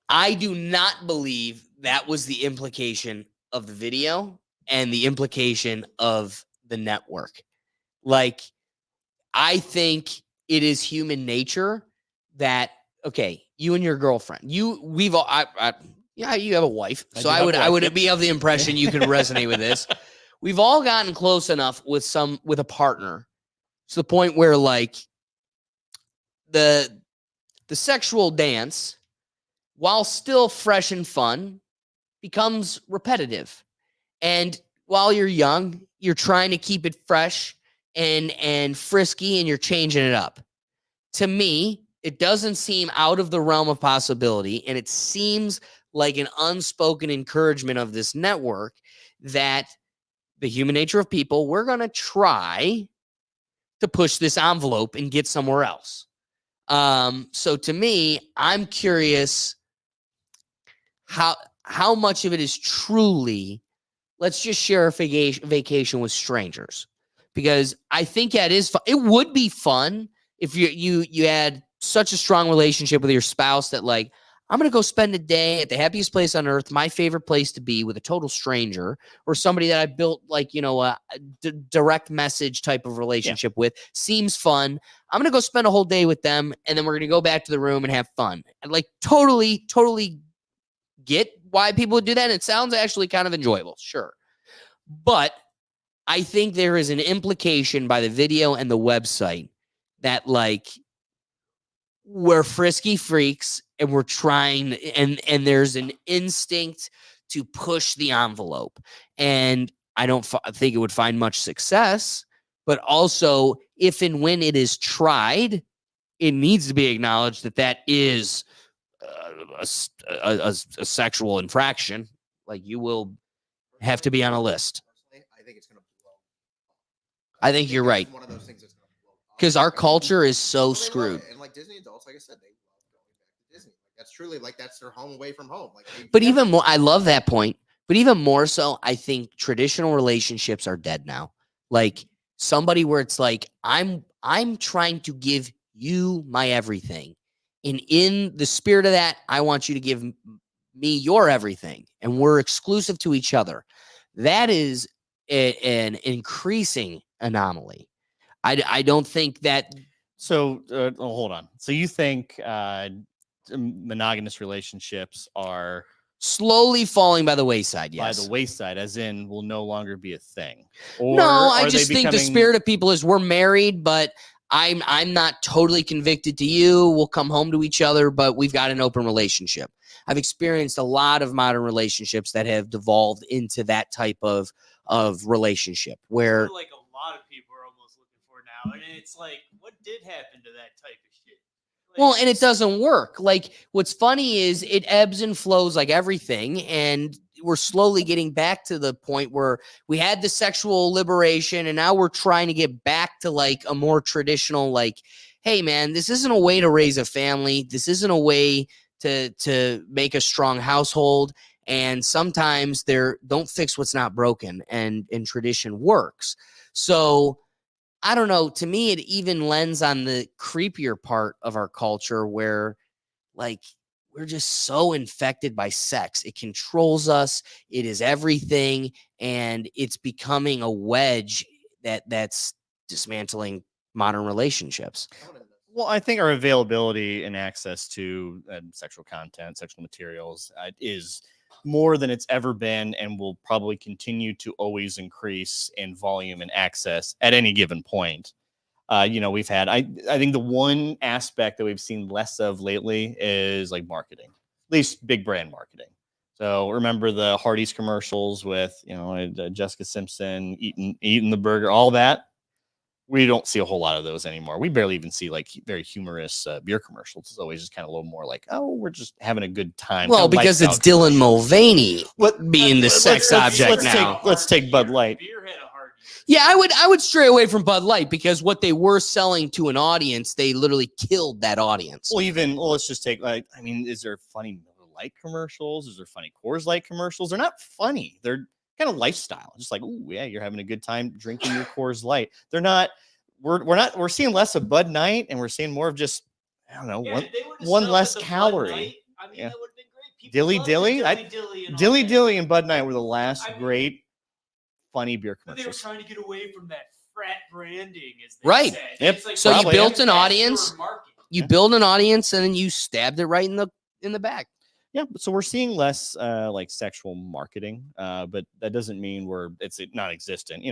I do not believe that was the implication of the video and the implication of the network. Like, I think it is human nature that, okay, you and your girlfriend, you have a wife. I So do I have would a I wife, would be of the impression you could resonate with this. We've all gotten close enough with a partner to the point where, like, the sexual dance, while still fresh and fun, becomes repetitive. And while you're young, you're trying to keep it fresh and frisky, and you're changing it up. to me, it doesn't seem out of the realm of possibility, and it seems like an unspoken encouragement of this network that the human nature of people, we're going to try to push this envelope and get somewhere else. So to me, I'm curious how much of it is truly, let's just share a vacation with strangers, because I think that is fun. It would be fun if you had such a strong relationship with your spouse that, like, I'm going to go spend a day at the happiest place on earth, my favorite place to be, with a total stranger or somebody that I built, like, a direct message type of relationship with. Seems fun. I'm going to go spend a whole day with them, and then we're going to go back to the room and have fun. And, like, totally get why people would do that. And it sounds actually kind of enjoyable. Sure. But I think there is an implication by the video and the website that, like, we're frisky freaks and we're trying, and there's an instinct to push the envelope. And I don't think it would find much success, but also if and when it is tried, it needs to be acknowledged that is a sexual infraction. Like, you will have to be on a list. I think it's going to blow. I think you're right. One of those things that's going to blow up. Because our culture is so Well, they love screwed. it. And like Disney adults, like I said, they love going back to Disney. Like, that's truly, like, that's their home away from home. Like, But even more, I love that point. But even more so, I think traditional relationships are dead now. Like, somebody where it's like, I'm trying to give you my everything. And in the spirit of that, I want you to give me your everything. And we're exclusive to each other. That is an increasing anomaly. I don't think that. So hold on. So you think monogamous relationships are slowly falling by the wayside? Yes. By the wayside, as in will no longer be a thing. No, I just think the spirit of people is we're married, but I'm not totally convicted to you. We'll come home to each other, but we've got an open relationship. I've experienced a lot of modern relationships that have devolved into that type of relationship where, like, a lot of people are almost looking for now, and it's like, what did happen to that type of shit? Like, well, and it doesn't work. Like, what's funny is it ebbs and flows like everything, and we're slowly getting back to the point where we had the sexual liberation, and now we're trying to get back to, like, a more traditional, like, hey man, this isn't a way to raise a family. This isn't a way to make a strong household. And sometimes don't fix what's not broken, and tradition works. So I don't know. To me, it even lends on the creepier part of our culture where, like, we're just so infected by sex. It controls us. It is everything. And it's becoming a wedge that's dismantling modern relationships. Well, I think our availability and access to sexual content, sexual materials is more than it's ever been, and will probably continue to always increase in volume and access at any given point. We've had, I think the one aspect that we've seen less of lately is, like, marketing, at least big brand marketing. So remember the Hardee's commercials with, Jessica Simpson eating the burger, all that. We don't see a whole lot of those anymore. We barely even see, like, very humorous beer commercials. It's always just kind of a little more like, oh, we're just having a good time. Well, because it's Dylan Mulvaney being the sex object now. Let's take Bud Light. Beer had a heart. Yeah, I would stray away from Bud Light, because what they were selling to an audience, they literally killed that audience. Well, let's just take, like, I mean, is there funny Miller Lite commercials? Is there funny Coors Light commercials? They're not funny. They're kind of lifestyle. Just like, oh yeah, you're having a good time drinking your Coors Light. They're not. We're seeing less of Bud Night, and we're seeing more of just, I don't know, one less calorie. I mean, Yeah. that would have been great. Dilly People Dilly? loved the Dilly and all Dilly that. Dilly and Bud Night were the last great funny beer But they were commercials. trying to get away from that frat branding, as they Right. said. Yep. It's like, So you Probably, built an that's audience. your market. You build an audience, and then you stabbed it right in the back. Yeah, so we're seeing less like sexual marketing, but that doesn't mean it's non-existent.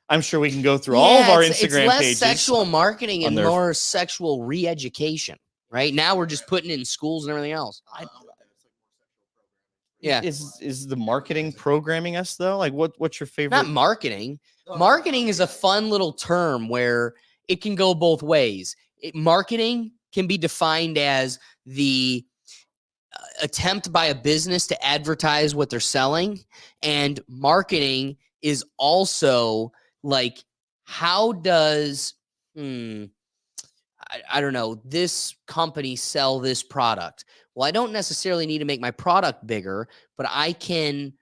I'm sure we can go through all of our it's Instagram less pages. sexual marketing and on their- more sexual re-education. Right now, we're just putting it in schools and everything else. Yeah. Is the marketing programming us though? Like, what's your favorite? Not marketing. Marketing is a fun little term where it can go both ways. marketing can be defined as the attempt by a business to advertise what they're selling, and marketing is also like, how does I don't know, this company sell this product? Well, I don't necessarily need to make my product bigger, but I can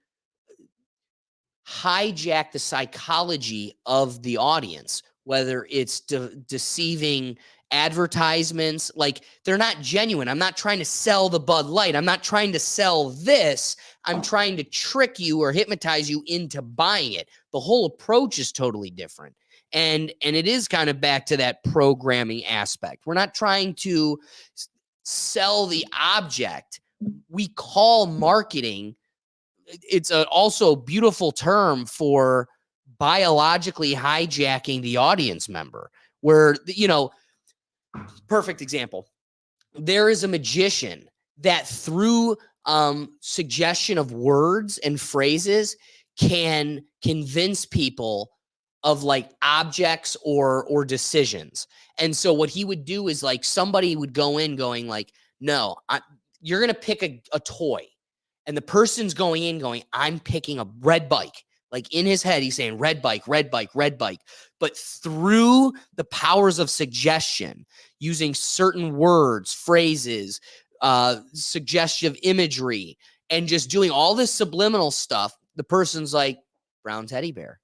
hijack the psychology of the audience, whether it's deceiving advertisements. Like, they're not genuine. I'm not trying to sell the Bud Light. I'm not trying to sell this. I'm trying to trick you or hypnotize you into buying it. The whole approach is totally different. And it is kind of back to that programming aspect. We're not trying to sell the object. We call marketing, it's also a beautiful term for biologically hijacking the audience member, where, perfect example. There is a magician that through suggestion of words and phrases can convince people of like objects or decisions. And so what he would do is, like, somebody would go in going like, no, you're going to pick a toy. And the person's going in going, I'm picking a red bike. Like, in his head, he's saying red bike, red bike, red bike. But through the powers of suggestion, using certain words, phrases, suggestive imagery, and just doing all this subliminal stuff, the person's like, brown teddy bear.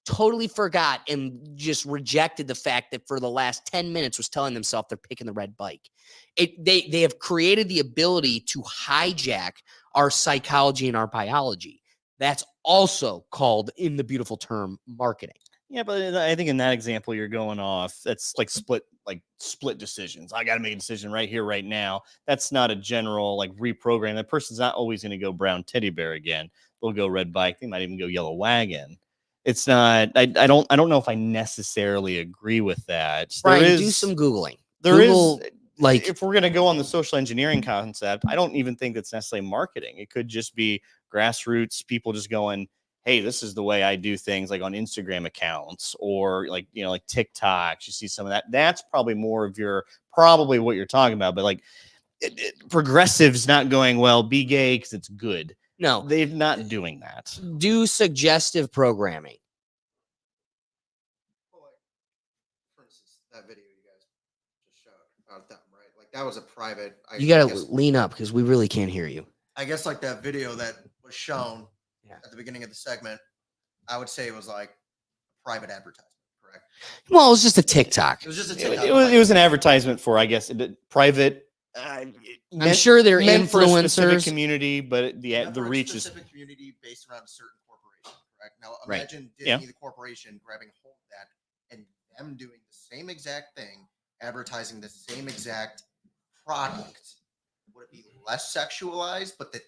Totally forgot and just rejected the fact that for the last 10 minutes was telling themselves they're picking the red bike. They have created the ability to hijack our psychology and our biology. That's also called, in the beautiful term, marketing. Yeah, but I think in that example you're going off, that's like split decisions. I got to make a decision right here, right now. That's not a general like reprogram. That person's not always going to go brown teddy bear again. They'll go red bike. They might even go yellow wagon. It's not. I don't know if I necessarily agree with that. Brian, do some Googling. There Google, is, like, if we're going to go on the social engineering concept, I don't even think that's necessarily marketing. It could just be grassroots people just going, hey, this is the way I do things, like on Instagram accounts or like TikToks. You see some of that. That's probably more of probably what you're talking about. But like progressives not going, well, be gay because it's good. No, they're not doing that. Do suggestive programming. For instance, that video you guys just showed about them, right? Like, that was a private. You got to lean up because we really can't hear you. I guess like that video that was shown at the beginning of the segment, I would say it was like private advertisement, correct? Well, it was just a TikTok. It was just a TikTok. It was an advertisement for, I guess, private. I'm sure they're influencers for a specific community, but the reach is specific community based around a certain corporation, correct? Now imagine Disney, the corporation, grabbing hold of that and them doing the same exact thing, advertising the same exact product. Would it be less sexualized, but the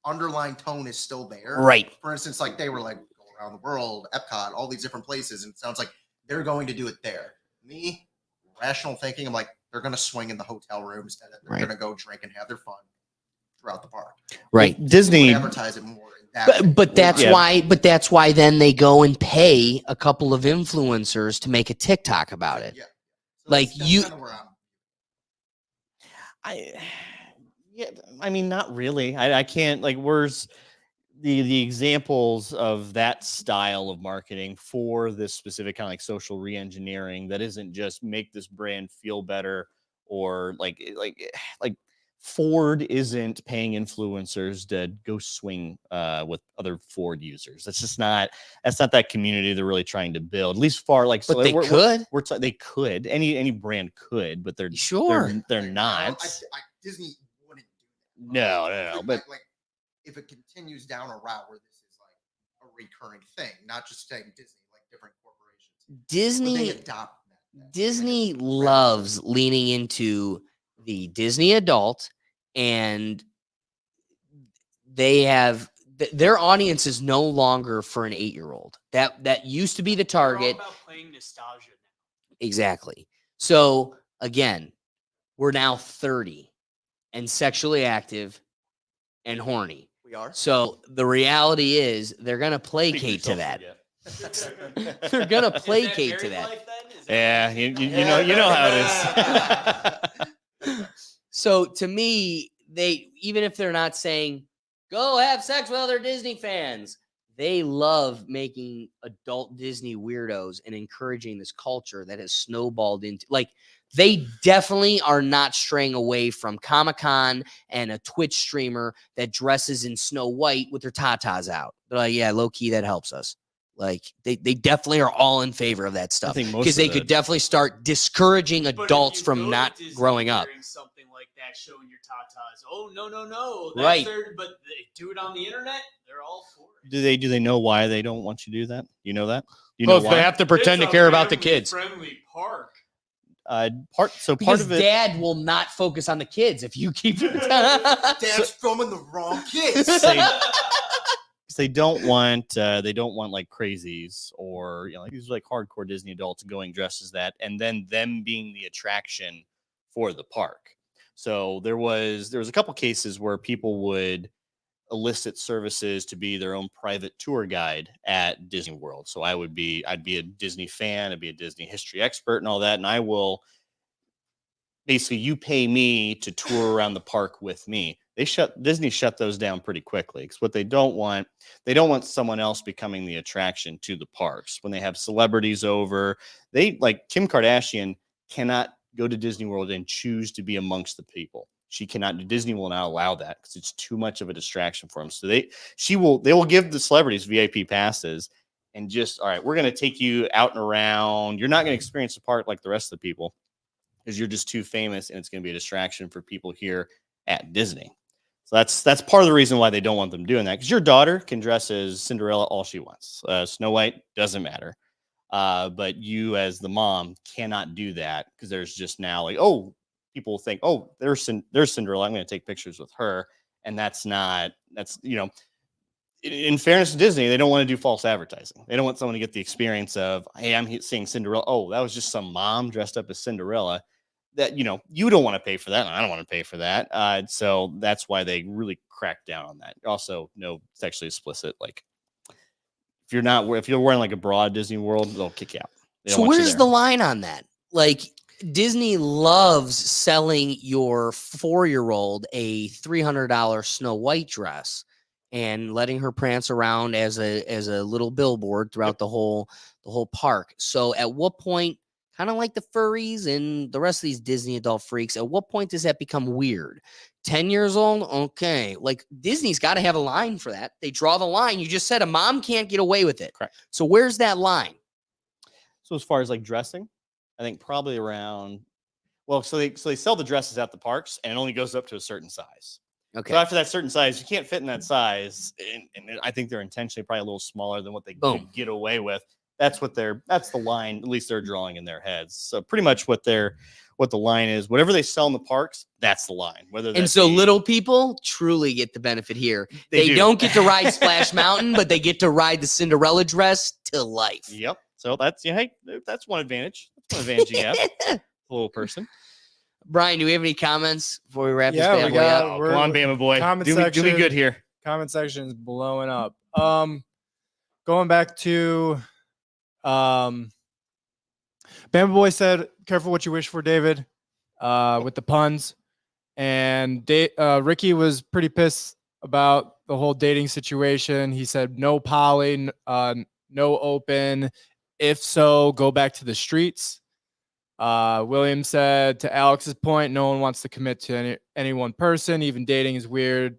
underlying tone is still there? Right. For instance, like they were like go around the world, Epcot, all these different places, and it sounds like they're going to do it there. Me, rational thinking, I'm like, they're going to swing in the hotel rooms and they're going to go drink and have their fun throughout the park. Right. Well, Disney advertise it more. In that but that's why. But that's why then they go and pay a couple of influencers to make a TikTok about it. Yeah. So Like that's you. kind of where I mean, not really. I can't, like, where's the examples of that style of marketing for this specific kind of like social re-engineering that isn't just make this brand feel better, or like Ford isn't paying influencers to go swing with other Ford users. That's not that community they're really trying to build, at least far. Like, But so they could. They could. Any brand could, but they're They're not. Disney wouldn't do that. No. But like if it continues down a route where this is like a recurring thing, not just saying Disney, like different corporations. Disney Would they adopt that? Disney loves leaning into the Disney adult, and they have their audience is no longer for an 8-year-old. That used to be the target. They're all about playing nostalgia now. Exactly. So again, we're now 30 and sexually active and horny. We are. So the reality is they're gonna placate to that. They're gonna placate to that. Yeah, you know how it is. So to me, they even if they're not saying go have sex with other Disney fans, they love making adult Disney weirdos and encouraging this culture that has snowballed into like they definitely are not straying away from Comic-Con and a Twitch streamer that dresses in Snow White with their tatas out. They're like, yeah, low key, that helps us. Like they definitely are all in favor of that stuff think most because of they the- could definitely start discouraging But if adults you from go to not Disney growing up. wearing something like that, showing your tatas. Oh no, that's Right. but they do it on the internet. They're all for it. Do they know why they don't want you to do that? You know that? You know Well, why? they have to pretend It's to a care about the kids. family-friendly park. Part Because of it. dad will not focus on the kids if you keep Dad's filming the wrong kids. They don't want like crazies or like these like hardcore Disney adults going dressed as that, and then them being the attraction for the park. So there was a couple cases where people would elicit services to be their own private tour guide at Disney World. So I'd be a Disney fan, I'd be a Disney history expert and all that, and I will basically you pay me to tour around the park with me. Disney shut those down pretty quickly because what they don't want someone else becoming the attraction to the parks. When they have celebrities over, they like Kim Kardashian cannot go to Disney World and choose to be amongst the people. She cannot. Disney will not allow that because it's too much of a distraction for them. So they will give the celebrities VIP passes and just, all right, we're going to take you out and around. You're not going to experience the park like the rest of the people because you're just too famous and it's going to be a distraction for people here at Disney. So that's part of the reason why they don't want them doing that, because your daughter can dress as Cinderella all she wants. Snow White doesn't matter. But you as the mom cannot do that because there's just now like, oh, people think, oh, there's Cinderella. I'm going to take pictures with her. And that's in fairness to Disney, they don't want to do false advertising. They don't want someone to get the experience of, hey, I'm seeing Cinderella. Oh, that was just some mom dressed up as Cinderella. That, you don't want to pay for that. And I don't want to pay for that. So that's why they really crack down on that. Also, no sexually explicit. Like if you're wearing like a bra at Disney World, they'll kick you out. So where's the line on that? Like Disney loves selling your 4-year-old a $300 Snow White dress and letting her prance around as a little billboard throughout the whole park. So at what point, kind of like the furries and the rest of these Disney adult freaks, at what point does that become weird? 10 years old? Okay. Like Disney's got to have a line for that. They draw the line. You just said a mom can't get away with it. Correct. So where's that line? So as far as like dressing, I think probably around, so they sell the dresses at the parks and it only goes up to a certain size. Okay. So after that certain size, you can't fit in that size. And I think they're intentionally probably a little smaller than what they could get away with. That's the line, at least they're drawing in their heads. So pretty much what the line is, whatever they sell in the parks, that's the line. Little people truly get the benefit here. They don't get to ride Splash Mountain, but they get to ride the Cinderella dress to life. Yep. So that's that's one advantage. That's one advantage you have. A little person. Brian, do we have any comments before we wrap this Yeah, bad we boy got- up? Come on, Bama boy. Comment Do me section. good here. Comment section is blowing up. Going back to Bama Boy said, careful what you wish for, David, with the puns. And Ricky was pretty pissed about the whole dating situation. He said, no poly, no open. If so, go back to the streets. William said, to Alex's point, no one wants to commit to any one person. Even dating is weird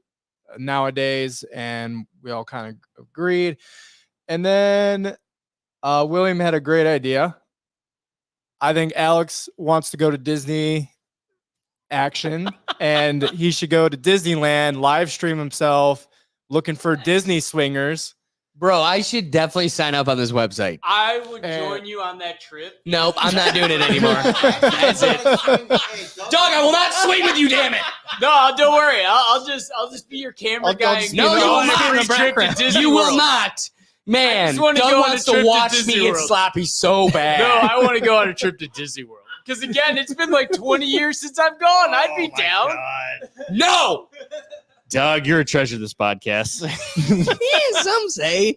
nowadays. And we all kind of agreed. And then William had a great idea. I think Alex wants to go to Disney action and he should go to Disneyland, live stream himself looking for Disney swingers. Bro, I should definitely sign up on this website. I would join you on that trip. Nope, I'm not doing it anymore. That's it. Doug, I will not swing with you, damn it. No, don't worry. I'll just be your camera guy. and No, give you you will a not. free trip to Disney You will World. not. Man, just wanna Doug go on wants a trip to to watch Disney me get World. sloppy so bad. No, I want to go on a trip to Disney World. Because again, it's been like 20 years since I've gone. I'd be down. No. Doug, you're a treasure of this podcast. Yeah, some say.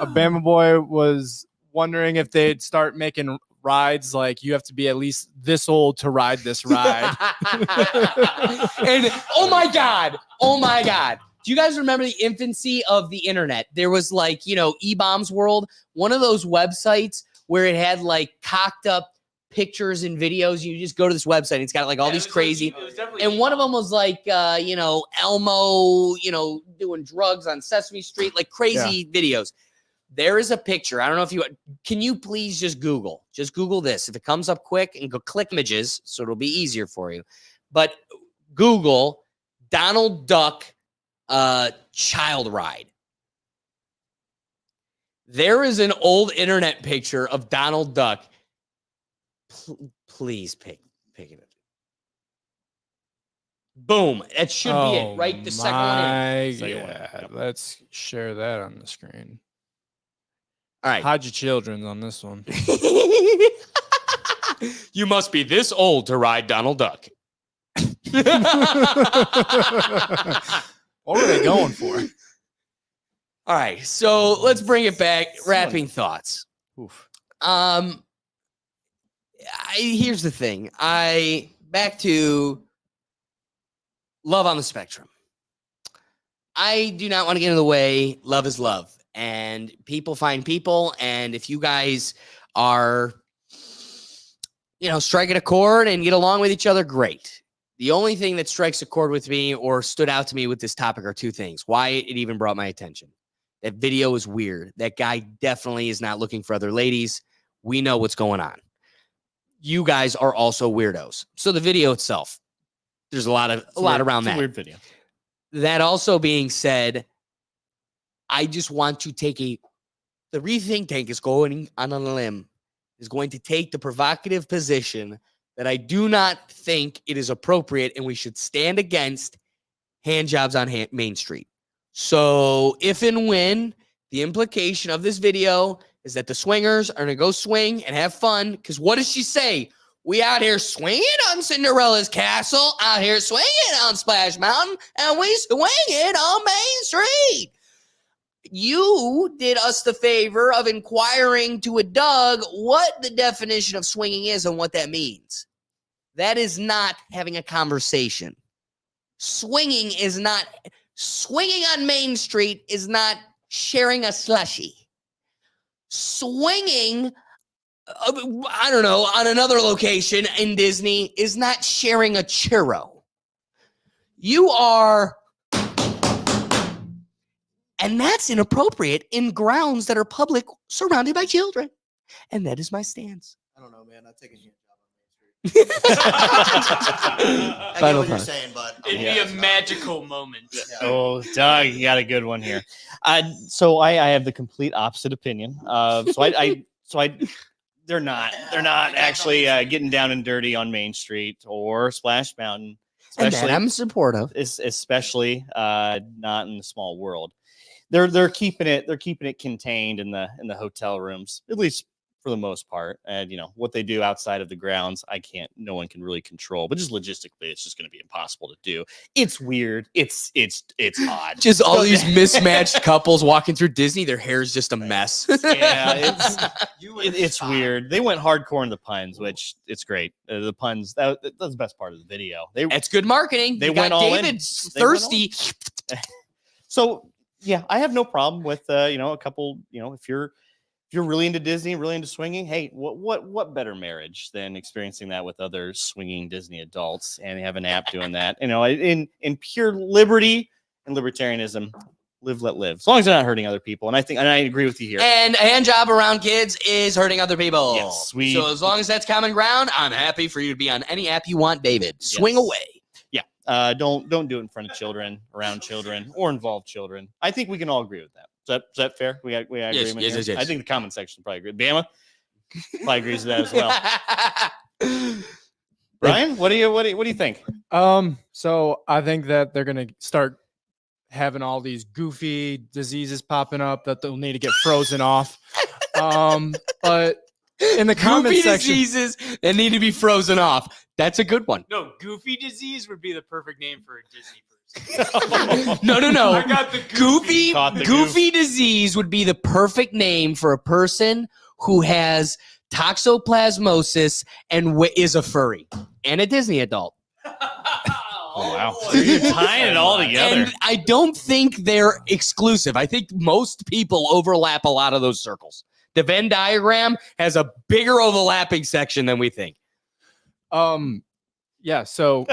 A Bama Boy was wondering if they'd start making rides, like you have to be at least this old to ride this ride. And oh my god, do you guys remember the infancy of the internet? There was like, E-Bombs World, one of those websites where it had like cocked up pictures and videos. You just go to this website and it's got like all these crazy, and one of them was like Elmo doing drugs on Sesame Street, like crazy videos. There is a picture. I don't know if can you please just Google this. If it comes up quick, and go click images so it'll be easier for you. But Google Donald Duck child ride. There is an old internet picture of Donald Duck. Please pick it up. Boom. That should be it, right? The second one in. Second one. Yep. Let's share that on the screen. All right. Hide your children on this one. You must be this old to ride Donald Duck. What were they going for? All right. So let's bring it back. Wrapping thoughts. Oof. Here's the thing. Back to love on the spectrum. I do not want to get in the way. Love is love. And people find people. And if you guys are, striking a chord and get along with each other, great. The only thing that strikes a chord with me or stood out to me with this topic are two things. Why it even brought my attention. That video is weird. That guy definitely is not looking for other ladies. We know what's going on. You guys are also weirdos. So the video itself, there's a lot around that. Weird video. That also being said, I just want to take the Rethink Tank is going on a limb, is going to take the provocative position that I do not think it is appropriate and we should stand against hand jobs on Main Street. So if and when the implication of this video is that the swingers are going to go swing and have fun, because what does she say? We out here swinging on Cinderella's castle, out here swinging on Splash Mountain, and we swing it on Main Street. You did us the favor of inquiring to a Doug what the definition of swinging is and what that means. That is not having a conversation. Swinging on Main Street is not sharing a slushie. Swinging, I don't know, on another location in Disney is not sharing a churro. You are... And that's inappropriate in grounds that are public, surrounded by children. And that is my stance. I don't know, man. I've taken your job on Main Street. I get Final what you're thought. saying, but It'd be a magical moment. Yeah. Oh, Doug, you got a good one here. So I have the complete opposite opinion. They're not actually getting down and dirty on Main Street or Splash Mountain. And that I'm supportive. Especially not in the small world. They're keeping it contained in the hotel rooms, at least for the most part. And what they do outside of the grounds, no one can really control. But just logistically, it's just going to be impossible to do. It's weird. It's odd. Just all these mismatched couples walking through Disney, their hair's just a mess. Yeah, it's weird. They went hardcore in the puns, which it's great. The puns that's the best part of the video. That's good marketing. They went all in. David's thirsty. So yeah, I have no problem with a couple. If you're really into Disney, really into swinging, hey, what better marriage than experiencing that with other swinging Disney adults and have an app doing that? In pure liberty and libertarianism, live, let live. As long as they're not hurting other people. And I agree with you here. And a hand job around kids is hurting other people. Yes, so as long as that's common ground, I'm happy for you to be on any app you want, David. Swing Yes. away. Yeah. Don't do it in front of children, around children, or involve children. I think we can all agree with that. Is that fair? We agree. Yes. I think the comment section probably agree. Bama probably agrees with that as well. Brian, what do you think? So I think that they're gonna start having all these goofy diseases popping up that they'll need to get frozen off. But in the comment Goofy section, diseases that need to be frozen off. That's a good one. No, Goofy disease would be the perfect name for a Disney person. No. I got the Goofy. Caught the Goofy disease would be the perfect name for a person who has toxoplasmosis and is a furry and a Disney adult. Oh, wow. So you're tying it all together. And I don't think they're exclusive. I think most people overlap a lot of those circles. The Venn diagram has a bigger overlapping section than we think. Yeah, so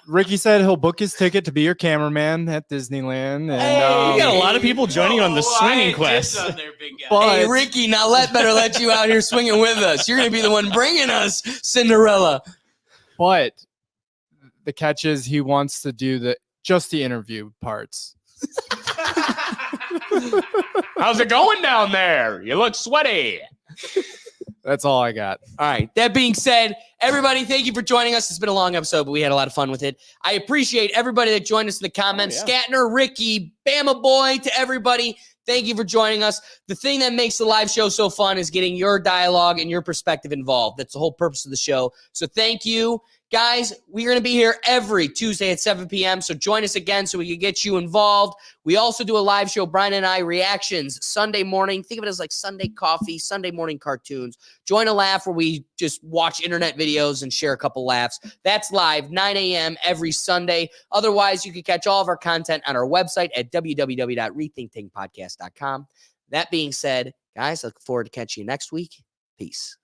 Ricky said he'll book his ticket to be your cameraman at Disneyland. And You got a lot of people joining on the swinging quest. On there, big guy. But- Hey, Ricky, now better let you out here swinging with us. You're going to be the one bringing us Cinderella. but the catch is he wants to do just the interview parts. How's it going down there? You look sweaty. That's all I got. All right. That being said, everybody, thank you for joining us. It's been a long episode, but we had a lot of fun with it. I appreciate everybody that joined us in the comments. Oh, yeah. Scatner, Ricky, Bama Boy, to everybody. Thank you for joining us. The thing that makes the live show so fun is getting your dialogue and your perspective involved. That's the whole purpose of the show. So thank you. Guys, we're going to be here every Tuesday at 7 p.m. So join us again so we can get you involved. We also do a live show, Brian and I, reactions, Sunday morning. Think of it as like Sunday coffee, Sunday morning cartoons. Join a laugh where we just watch internet videos and share a couple laughs. That's live, 9 a.m. every Sunday. Otherwise, you can catch all of our content on our website at www.rethinkthingpodcast.com. That being said, guys, I look forward to catching you next week. Peace.